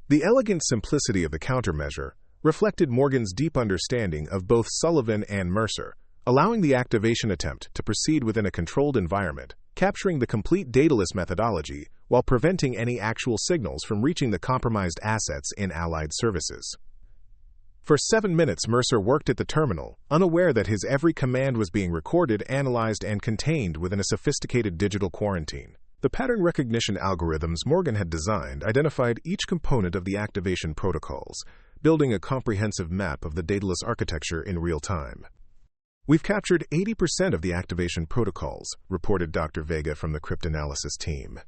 Speaker 1: The elegant simplicity of the countermeasure reflected Morgan's deep understanding of both Sullivan and Mercer, allowing the activation attempt to proceed within a controlled environment, capturing the complete dataless methodology while preventing any actual signals from reaching the compromised assets in allied services. For 7 minutes, Mercer worked at the terminal, unaware that his every command was being recorded, analyzed, and contained within a sophisticated digital quarantine. The pattern recognition algorithms Morgan had designed identified each component of the activation protocols, building a comprehensive map of the dataless architecture in real time. "We've captured 80% of the activation protocols," reported Dr. Vega from the cryptanalysis team.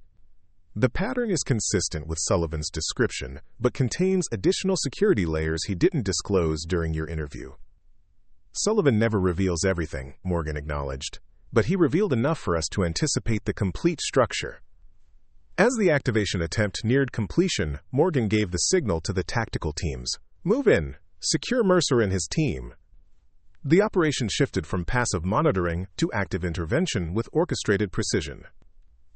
Speaker 1: "The pattern is consistent with Sullivan's description, but contains additional security layers he didn't disclose during your interview." "Sullivan never reveals everything," Morgan acknowledged, "but he revealed enough for us to anticipate the complete structure." As the activation attempt neared completion, Morgan gave the signal to the tactical teams. "Move in. Secure Mercer and his team." The operation shifted from passive monitoring to active intervention with orchestrated precision.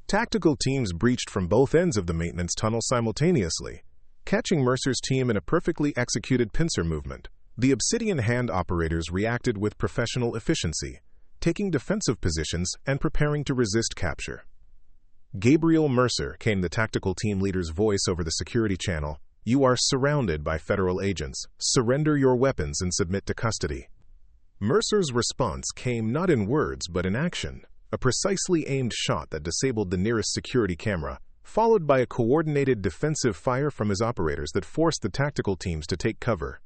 Speaker 1: Tactical teams breached from both ends of the maintenance tunnel simultaneously, catching Mercer's team in a perfectly executed pincer movement. The Obsidian hand operators reacted with professional efficiency, taking defensive positions and preparing to resist capture. "Gabriel Mercer," came the tactical team leader's voice over the security channel, "you are surrounded by federal agents. Surrender your weapons and submit to custody." Mercer's response came not in words but in action. A precisely aimed shot that disabled the nearest security camera, followed by a coordinated defensive fire from his operators that forced the tactical teams to take cover.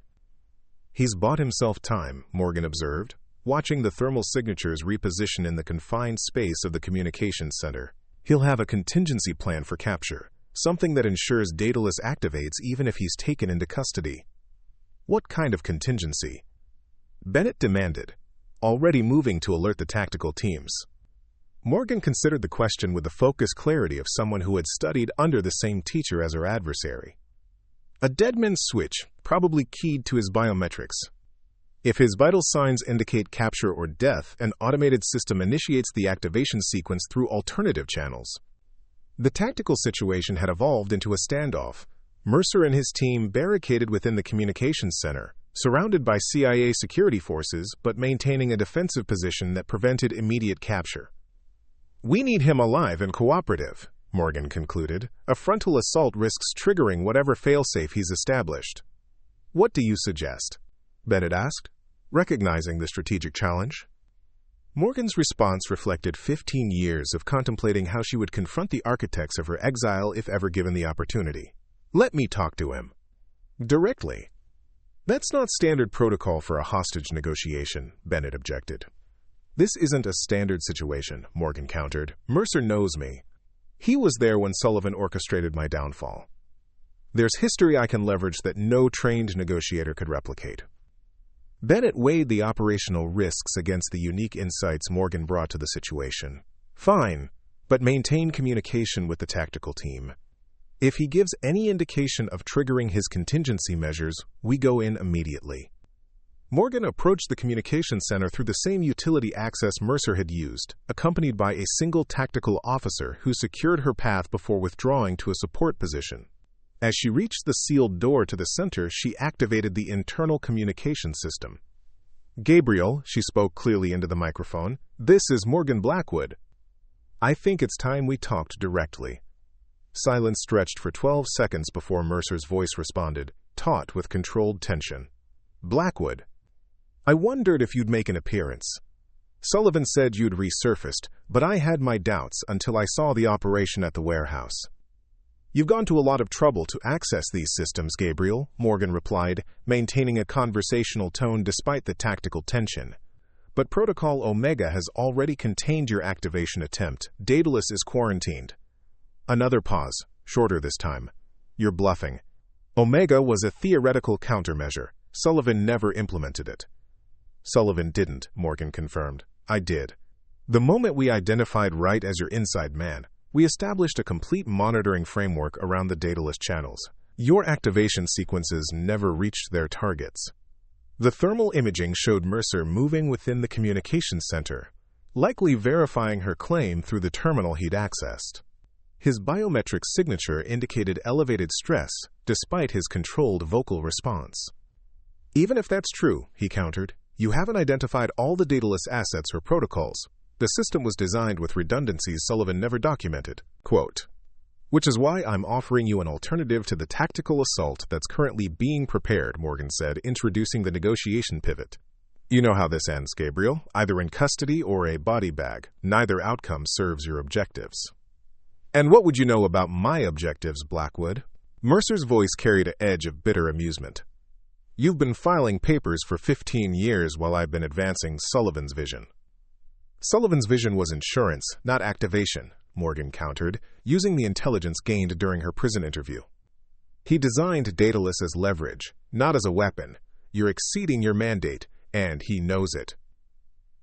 Speaker 1: "He's bought himself time," Morgan observed, watching the thermal signatures reposition in the confined space of the communications center. "He'll have a contingency plan for capture, something that ensures Daedalus activates even if he's taken into custody." "What kind of contingency?" Bennett demanded, already moving to alert the tactical teams. Morgan considered the question with the focused clarity of someone who had studied under the same teacher as her adversary. "A deadman's switch, probably keyed to his biometrics. If his vital signs indicate capture or death, an automated system initiates the activation sequence through alternative channels." The tactical situation had evolved into a standoff. Mercer and his team barricaded within the communications center, surrounded by CIA security forces but maintaining a defensive position that prevented immediate capture. "We need him alive and cooperative," Morgan concluded. "A frontal assault risks triggering whatever failsafe he's established." "What do you suggest?" Bennett asked, recognizing the strategic challenge. Morgan's response reflected 15 years of contemplating how she would confront the architects of her exile if ever given the opportunity. "Let me talk to him." "Directly." "That's not standard protocol for a hostage negotiation," Bennett objected. "This isn't a standard situation," Morgan countered. "Mercer knows me. He was there when Sullivan orchestrated my downfall. There's history I can leverage that no trained negotiator could replicate." Bennett weighed the operational risks against the unique insights Morgan brought to the situation. "Fine, but maintain communication with the tactical team. If he gives any indication of triggering his contingency measures, we go in immediately." Morgan approached the communications center through the same utility access Mercer had used, accompanied by a single tactical officer who secured her path before withdrawing to a support position. As she reached the sealed door to the center, she activated the internal communication system. "Gabriel," she spoke clearly into the microphone, "this is Morgan Blackwood. I think it's time we talked directly." Silence stretched for 12 seconds before Mercer's voice responded, taut with controlled tension. "Blackwood, I wondered if you'd make an appearance. Sullivan said you'd resurfaced, but I had my doubts until I saw the operation at the warehouse." "You've gone to a lot of trouble to access these systems, Gabriel," Morgan replied, maintaining a conversational tone despite the tactical tension. "But Protocol Omega has already contained your activation attempt. Daedalus is quarantined." Another pause, shorter this time. "You're bluffing. Omega was a theoretical countermeasure. Sullivan never implemented it." "Sullivan didn't," Morgan confirmed. "I did. The moment we identified Wright as your inside man, we established a complete monitoring framework around the Daedalus channels. Your activation sequences never reached their targets." The thermal imaging showed Mercer moving within the communications center, likely verifying her claim through the terminal he'd accessed. His biometric signature indicated elevated stress, despite his controlled vocal response. "Even if that's true," he countered, "you haven't identified all the Daedalus assets or protocols. The system was designed with redundancies Sullivan never documented. Quote, "Which is why I'm offering you an alternative to the tactical assault that's currently being prepared," Morgan said, introducing the negotiation pivot. "You know how this ends, Gabriel. Either in custody or a body bag. Neither outcome serves your objectives." "And what would you know about my objectives, Blackwood?" Mercer's voice carried an edge of bitter amusement. "You've been filing papers for 15 years while I've been advancing Sullivan's vision." "Sullivan's vision was insurance, not activation," Morgan countered, using the intelligence gained during her prison interview. "He designed Daedalus as leverage, not as a weapon. You're exceeding your mandate, and he knows it."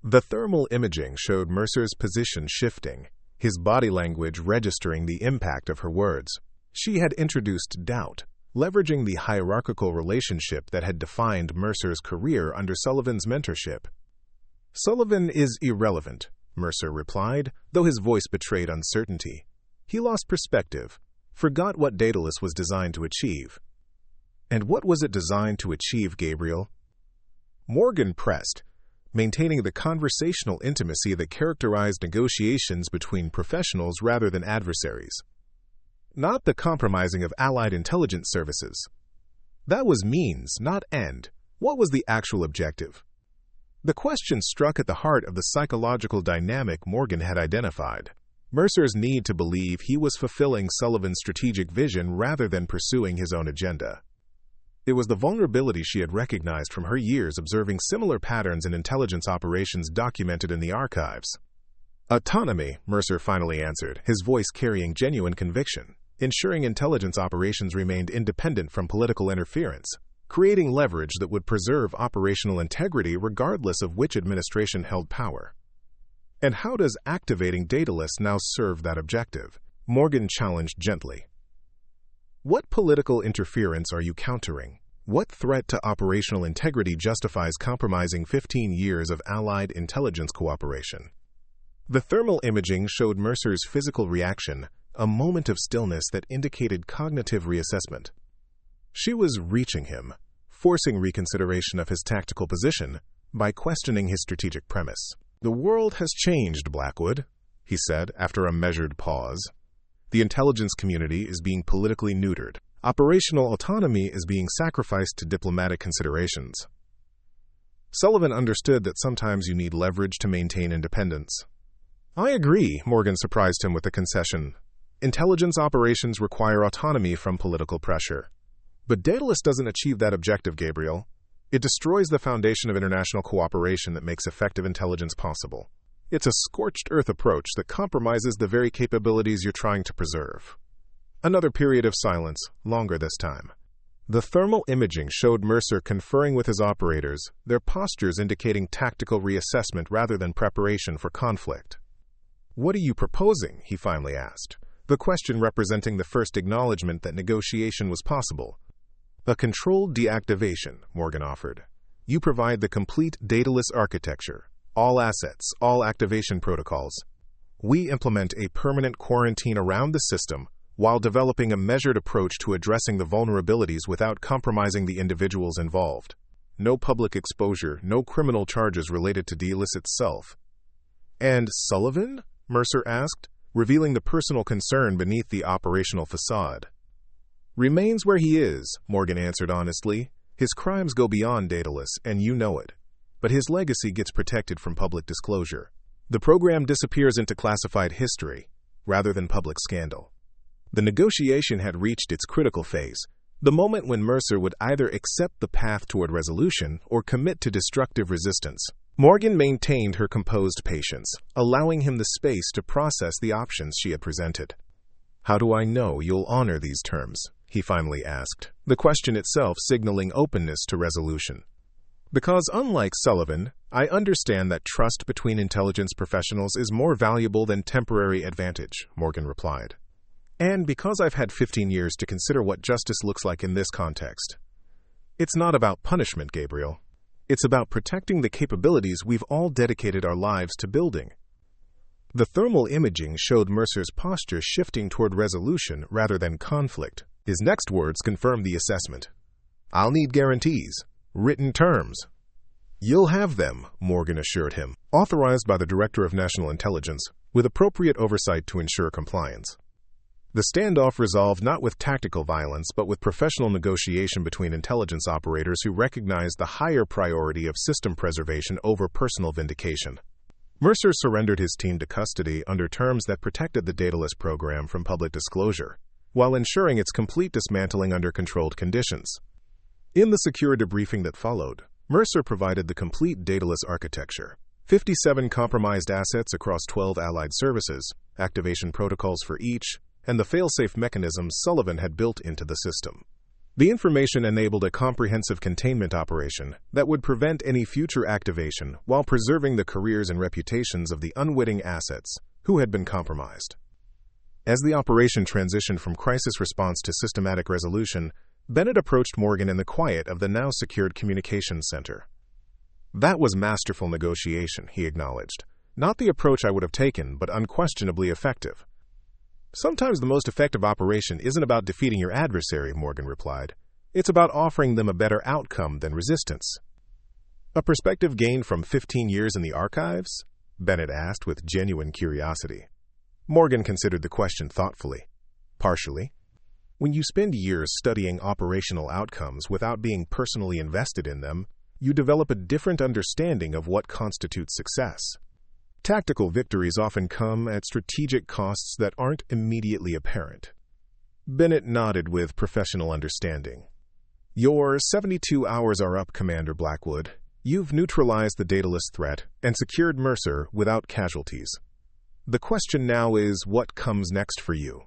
Speaker 1: The thermal imaging showed Mercer's position shifting, his body language registering the impact of her words. She had introduced doubt, leveraging the hierarchical relationship that had defined Mercer's career under Sullivan's mentorship. "Sullivan is irrelevant," Mercer replied, though his voice betrayed uncertainty. He lost perspective, forgot what Daedalus was designed to achieve. "And what was it designed to achieve, Gabriel?" Morgan pressed, maintaining the conversational intimacy that characterized negotiations between professionals rather than adversaries. "Not the compromising of Allied intelligence services. That was means, not end. What was the actual objective?" The question struck at the heart of the psychological dynamic Morgan had identified. Mercer's need to believe he was fulfilling Sullivan's strategic vision rather than pursuing his own agenda. It was the vulnerability she had recognized from her years observing similar patterns in intelligence operations documented in the archives. "Autonomy," Mercer finally answered, his voice carrying genuine conviction, ensuring intelligence operations remained independent from political interference, creating leverage that would preserve operational integrity regardless of which administration held power. "And how does activating Daedalus now serve that objective?" Morgan challenged gently. "What political interference are you countering? What threat to operational integrity justifies compromising 15 years of Allied intelligence cooperation?" The thermal imaging showed Mercer's physical reaction, a moment of stillness that indicated cognitive reassessment. She was reaching him, forcing reconsideration of his tactical position by questioning his strategic premise. "The world has changed, Blackwood," he said after a measured pause. "The intelligence community is being politically neutered. Operational autonomy is being sacrificed to diplomatic considerations." Sullivan understood that sometimes you need leverage to maintain independence. "I agree," Morgan surprised him with a concession. "Intelligence operations require autonomy from political pressure. But Daedalus doesn't achieve that objective, Gabriel. It destroys the foundation of international cooperation that makes effective intelligence possible. It's a scorched earth approach that compromises the very capabilities you're trying to preserve." Another period of silence, longer this time. The thermal imaging showed Mercer conferring with his operators, their postures indicating tactical reassessment rather than preparation for conflict. "What are you proposing?" he finally asked, the question representing the first acknowledgement that negotiation was possible. "A controlled deactivation," Morgan offered. "You provide the complete Daedalus architecture, all assets, all activation protocols. We implement a permanent quarantine around the system while developing a measured approach to addressing the vulnerabilities without compromising the individuals involved. No public exposure, no criminal charges related to Daedalus itself." "And Sullivan?" Mercer asked, revealing the personal concern beneath the operational facade. "Remains where he is," Morgan answered honestly. "His crimes go beyond Daedalus, and you know it. But his legacy gets protected from public disclosure. The program disappears into classified history, rather than public scandal." The negotiation had reached its critical phase, the moment when Mercer would either accept the path toward resolution or commit to destructive resistance. Morgan maintained her composed patience, allowing him the space to process the options she had presented. "How do I know you'll honor these terms?" he finally asked, the question itself signaling openness to resolution. "Because unlike Sullivan, I understand that trust between intelligence professionals is more valuable than temporary advantage," Morgan replied. "And because I've had 15 years to consider what justice looks like in this context. It's not about punishment, Gabriel. It's about protecting the capabilities we've all dedicated our lives to building." The thermal imaging showed Mercer's posture shifting toward resolution rather than conflict. His next words confirmed the assessment. "I'll need guarantees, written terms." "You'll have them," Morgan assured him, authorized by the Director of National Intelligence, with appropriate oversight to ensure compliance. The standoff resolved not with tactical violence but with professional negotiation between intelligence operators who recognized the higher priority of system preservation over personal vindication. Mercer surrendered his team to custody under terms that protected the Daedalus program from public disclosure, while ensuring its complete dismantling under controlled conditions. In the secure debriefing that followed, Mercer provided the complete Daedalus architecture, 57 compromised assets across 12 allied services, activation protocols for each, and the fail-safe mechanisms Sullivan had built into the system. The information enabled a comprehensive containment operation that would prevent any future activation while preserving the careers and reputations of the unwitting assets who had been compromised. As the operation transitioned from crisis response to systematic resolution, Bennett approached Morgan in the quiet of the now secured communications center. "That was masterful negotiation," he acknowledged. "Not the approach I would have taken, but unquestionably effective." "Sometimes the most effective operation isn't about defeating your adversary," Morgan replied. "It's about offering them a better outcome than resistance." "A perspective gained from 15 years in the archives?" Bennett asked with genuine curiosity. Morgan considered the question thoughtfully. "Partially. When you spend years studying operational outcomes without being personally invested in them, you develop a different understanding of what constitutes success. Tactical victories often come at strategic costs that aren't immediately apparent." Bennett nodded with professional understanding. "Your 72 hours are up, Commander Blackwood. You've neutralized the Daedalus threat and secured Mercer without casualties. The question now is, what comes next for you?"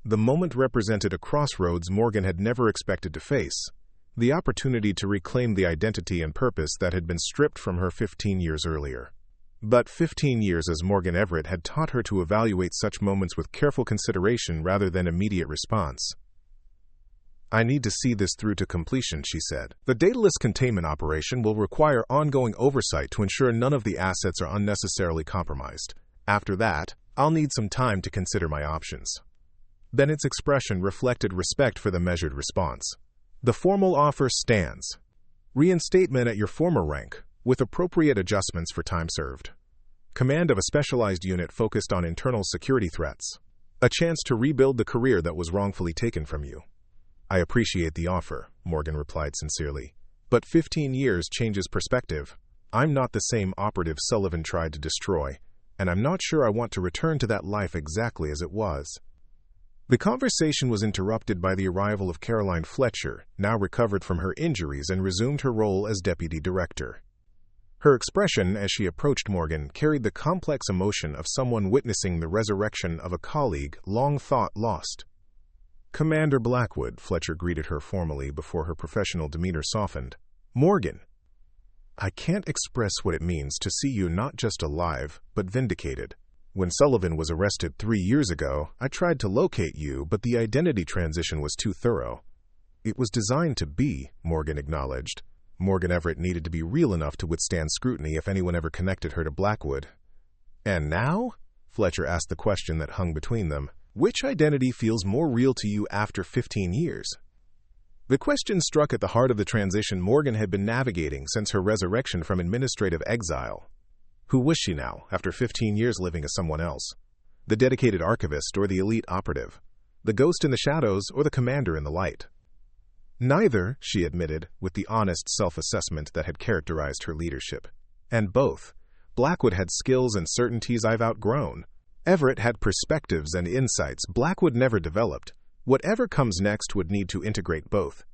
Speaker 1: The moment represented a crossroads Morgan had never expected to face, the opportunity to reclaim the identity and purpose that had been stripped from her 15 years earlier. But 15 years as Morgan Everett had taught her to evaluate such moments with careful consideration rather than immediate response. "I need to see this through to completion," she said. "The Daedalus containment operation will require ongoing oversight to ensure none of the assets are unnecessarily compromised. After that, I'll need some time to consider my options." Bennett's expression reflected respect for the measured response. "The formal offer stands. Reinstatement at your former rank, with appropriate adjustments for time served. Command of a specialized unit focused on internal security threats. A chance to rebuild the career that was wrongfully taken from you." "I appreciate the offer," Morgan replied sincerely. "But 15 years changes perspective. I'm not the same operative Sullivan tried to destroy, and I'm not sure I want to return to that life exactly as it was." The conversation was interrupted by the arrival of Caroline Fletcher, now recovered from her injuries and resumed her role as deputy director. Her expression as she approached Morgan carried the complex emotion of someone witnessing the resurrection of a colleague long thought lost. "Commander Blackwood," Fletcher greeted her formally before her professional demeanor softened. "Morgan, I can't express what it means to see you not just alive, but vindicated. When Sullivan was arrested 3 years ago, I tried to locate you, but the identity transition was too thorough." "It was designed to be," Morgan acknowledged. Morgan Everett needed to be real enough to withstand scrutiny if anyone ever connected her to Blackwood. "And now?" Fletcher asked the question that hung between them. "Which identity feels more real to you after 15 years?" The question struck at the heart of the transition Morgan had been navigating since her resurrection from administrative exile. Who was she now, after 15 years living as someone else? The dedicated archivist or the elite operative? The ghost in the shadows or the commander in the light? "Neither," she admitted, with the honest self-assessment that had characterized her leadership. "And both. Blackwood had skills and certainties I've outgrown. Everett had perspectives and insights Blackwood never developed. Whatever comes next would need to integrate both."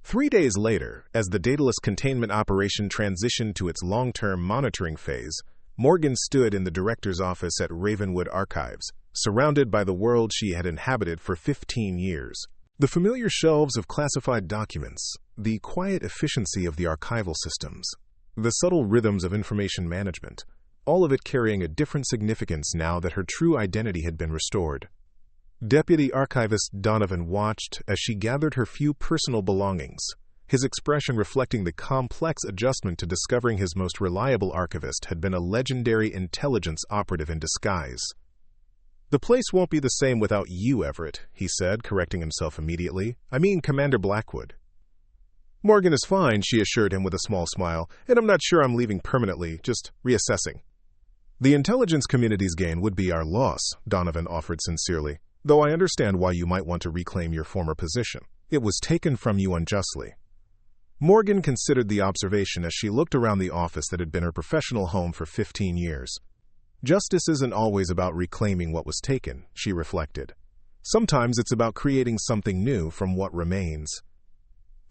Speaker 1: 3 days later, as the Daedalus containment operation transitioned to its long-term monitoring phase, Morgan stood in the director's office at Ravenwood Archives, surrounded by the world she had inhabited for 15 years. The familiar shelves of classified documents, the quiet efficiency of the archival systems, the subtle rhythms of information management, all of it carrying a different significance now that her true identity had been restored. Deputy Archivist Donovan watched as she gathered her few personal belongings, his expression reflecting the complex adjustment to discovering his most reliable archivist had been a legendary intelligence operative in disguise. "The place won't be the same without you, Everett," he said, correcting himself immediately. "I mean Commander Blackwood." Morgan is fine, she assured him with a small smile, and I'm not sure I'm leaving permanently, just reassessing. The intelligence community's gain would be our loss, Donovan offered sincerely, though I understand why you might want to reclaim your former position. It was taken from you unjustly. Morgan considered the observation as she looked around the office that had been her professional home for 15 years. Justice isn't always about reclaiming what was taken, she reflected. Sometimes it's about creating something new from what remains.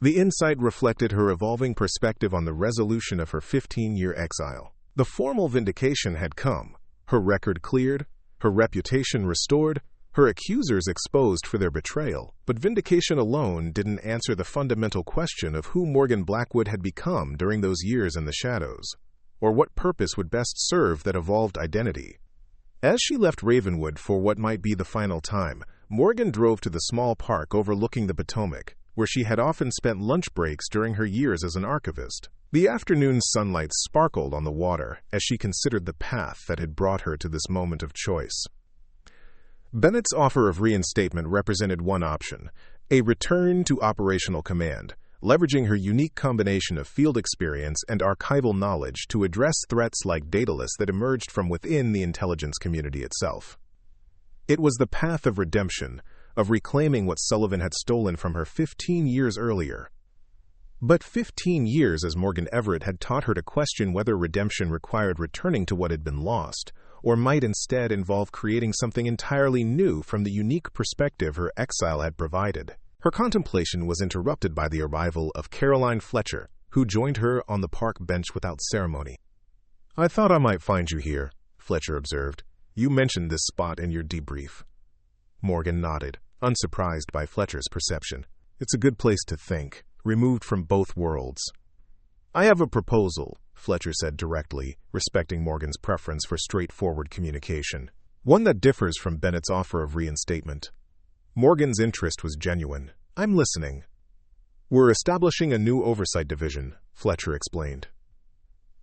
Speaker 1: The insight reflected her evolving perspective on the resolution of her 15-year exile. The formal vindication had come, her record cleared, her reputation restored, her accusers exposed for their betrayal, but vindication alone didn't answer the fundamental question of who Morgan Blackwood had become during those years in the shadows, or what purpose would best serve that evolved identity. As she left Ravenwood for what might be the final time, Morgan drove to the small park overlooking the Potomac, where she had often spent lunch breaks during her years as an archivist. The afternoon sunlight sparkled on the water as she considered the path that had brought her to this moment of choice. Bennett's offer of reinstatement represented one option, a return to operational command, leveraging her unique combination of field experience and archival knowledge to address threats like Daedalus that emerged from within the intelligence community itself. It was the path of redemption, of reclaiming what Sullivan had stolen from her 15 years earlier. But 15 years as Morgan Everett had taught her to question whether redemption required returning to what had been lost, or might instead involve creating something entirely new from the unique perspective her exile had provided. Her contemplation was interrupted by the arrival of Caroline Fletcher, who joined her on the park bench without ceremony. "I thought I might find you here," Fletcher observed. "You mentioned this spot in your debrief." Morgan nodded, unsurprised by Fletcher's perception. "It's a good place to think, removed from both worlds." "I have a proposal," Fletcher said directly, respecting Morgan's preference for straightforward communication. "One that differs from Bennett's offer of reinstatement." Morgan's interest was genuine. "I'm listening." "We're establishing a new oversight division," Fletcher explained.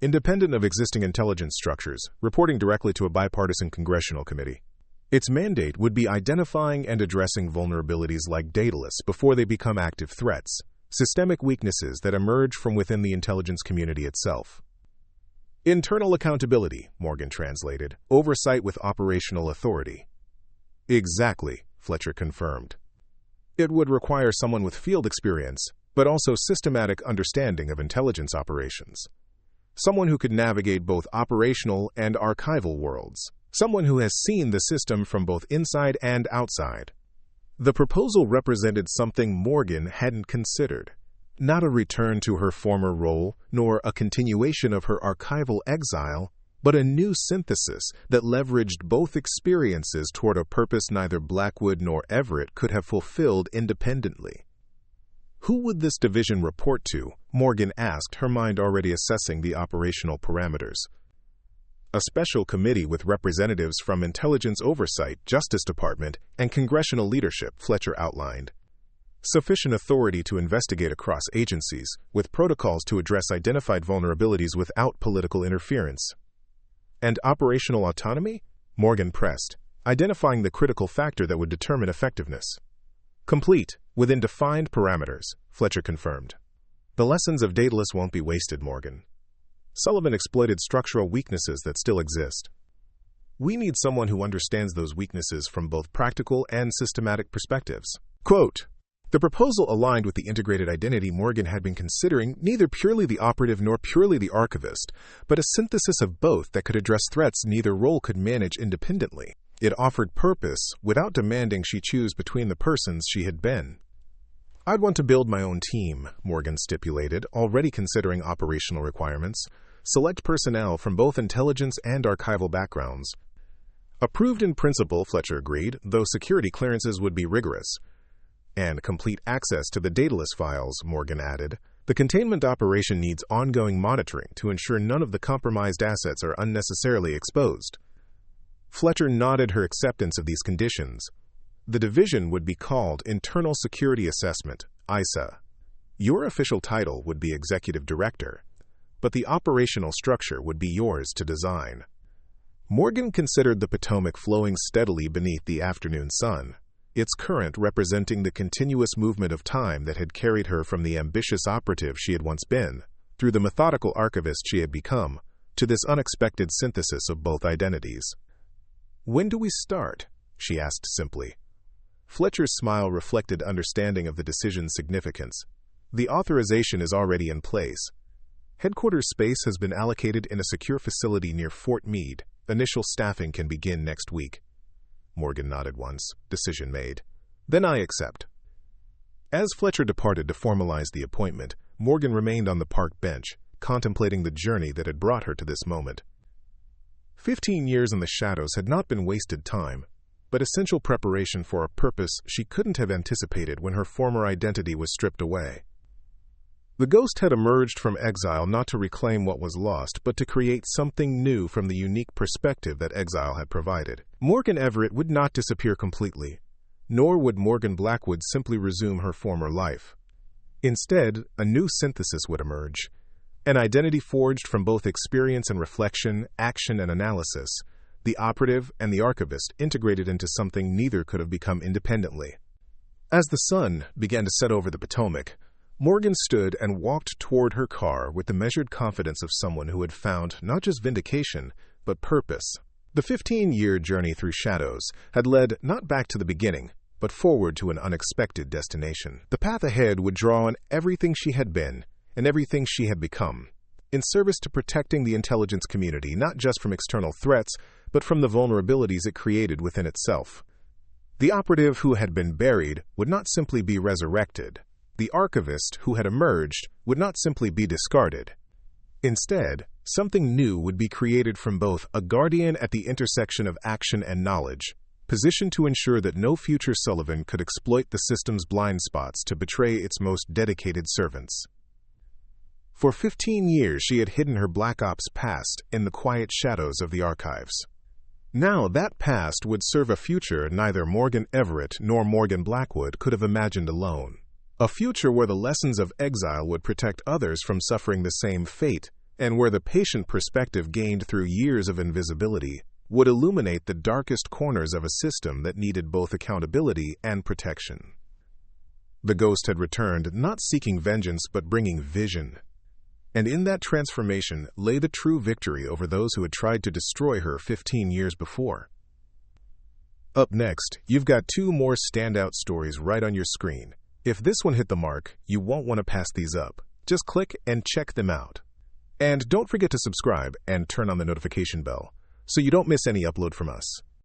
Speaker 1: "Independent of existing intelligence structures, reporting directly to a bipartisan congressional committee. Its mandate would be identifying and addressing vulnerabilities like Daedalus before they become active threats, systemic weaknesses that emerge from within the intelligence community itself. Internal accountability, Morgan translated, oversight with operational authority. Exactly, Fletcher confirmed. It would require someone with field experience, but also systematic understanding of intelligence operations. Someone who could navigate both operational and archival worlds. Someone who has seen the system from both inside and outside. The proposal represented something Morgan hadn't considered. Not a return to her former role, nor a continuation of her archival exile, but a new synthesis that leveraged both experiences toward a purpose neither Blackwood nor Everett could have fulfilled independently. Who would this division report to? Morgan asked, her mind already assessing the operational parameters. A special committee with representatives from Intelligence Oversight, Justice Department, and congressional leadership, Fletcher outlined. Sufficient authority to investigate across agencies, with protocols to address identified vulnerabilities without political interference. And operational autonomy? Morgan pressed, identifying the critical factor that would determine effectiveness. Complete, within defined parameters, Fletcher confirmed. The lessons of Daedalus won't be wasted, Morgan. Sullivan exploited structural weaknesses that still exist. We need someone who understands those weaknesses from both practical and systematic perspectives. Quote, the proposal aligned with the integrated identity Morgan had been considering, neither purely the operative nor purely the archivist, but a synthesis of both that could address threats neither role could manage independently. It offered purpose without demanding she choose between the persons she had been. I'd want to build my own team, Morgan stipulated, already considering operational requirements. Select personnel from both intelligence and archival backgrounds. Approved in principle, Fletcher agreed, though security clearances would be rigorous. And complete access to the Daedalus files, Morgan added. The containment operation needs ongoing monitoring to ensure none of the compromised assets are unnecessarily exposed. Fletcher nodded her acceptance of these conditions. The division would be called Internal Security Assessment, ISA. Your official title would be Executive Director, but the operational structure would be yours to design. Morgan considered the Potomac flowing steadily beneath the afternoon sun. its current representing the continuous movement of time that had carried her from the ambitious operative she had once been, through the methodical archivist she had become, to this unexpected synthesis of both identities. "When do we start?" she asked simply. Fletcher's smile reflected understanding of the decision's significance. "The authorization is already in place. Headquarters space has been allocated in a secure facility near Fort Meade. Initial staffing can begin next week." Morgan nodded once. Decision made. "Then I accept." As Fletcher departed to formalize the appointment, Morgan remained on the park bench, contemplating the journey that had brought her to this moment. 15 years in the shadows had not been wasted time, but essential preparation for a purpose she couldn't have anticipated when her former identity was stripped away. The ghost had emerged from exile not to reclaim what was lost, but to create something new from the unique perspective that exile had provided. Morgan Everett would not disappear completely, nor would Morgan Blackwood simply resume her former life. Instead, a new synthesis would emerge, an identity forged from both experience and reflection, action and analysis, the operative and the archivist integrated into something neither could have become independently. As the sun began to set over the Potomac, Morgan stood and walked toward her car with the measured confidence of someone who had found not just vindication, but purpose. The 15-year journey through shadows had led not back to the beginning, but forward to an unexpected destination. The path ahead would draw on everything she had been and everything she had become, in service to protecting the intelligence community not just from external threats, but from the vulnerabilities it created within itself. The operative who had been buried would not simply be resurrected. The archivist who had emerged would not simply be discarded. Instead, something new would be created from both, a guardian at the intersection of action and knowledge, positioned to ensure that no future Sullivan could exploit the system's blind spots to betray its most dedicated servants. For 15 years she had hidden her Black Ops past in the quiet shadows of the archives. Now that past would serve a future neither Morgan Everett nor Morgan Blackwood could have imagined alone. A future where the lessons of exile would protect others from suffering the same fate, and where the patient perspective gained through years of invisibility would illuminate the darkest corners of a system that needed both accountability and protection. The ghost had returned, not seeking vengeance but bringing vision. And in that transformation lay the true victory over those who had tried to destroy her 15 years before. Up next, you've got 2 more standout stories right on your screen. If this one hit the mark, you won't want to pass these up. Just click and check them out. And don't forget to subscribe and turn on the notification bell so you don't miss any upload from us.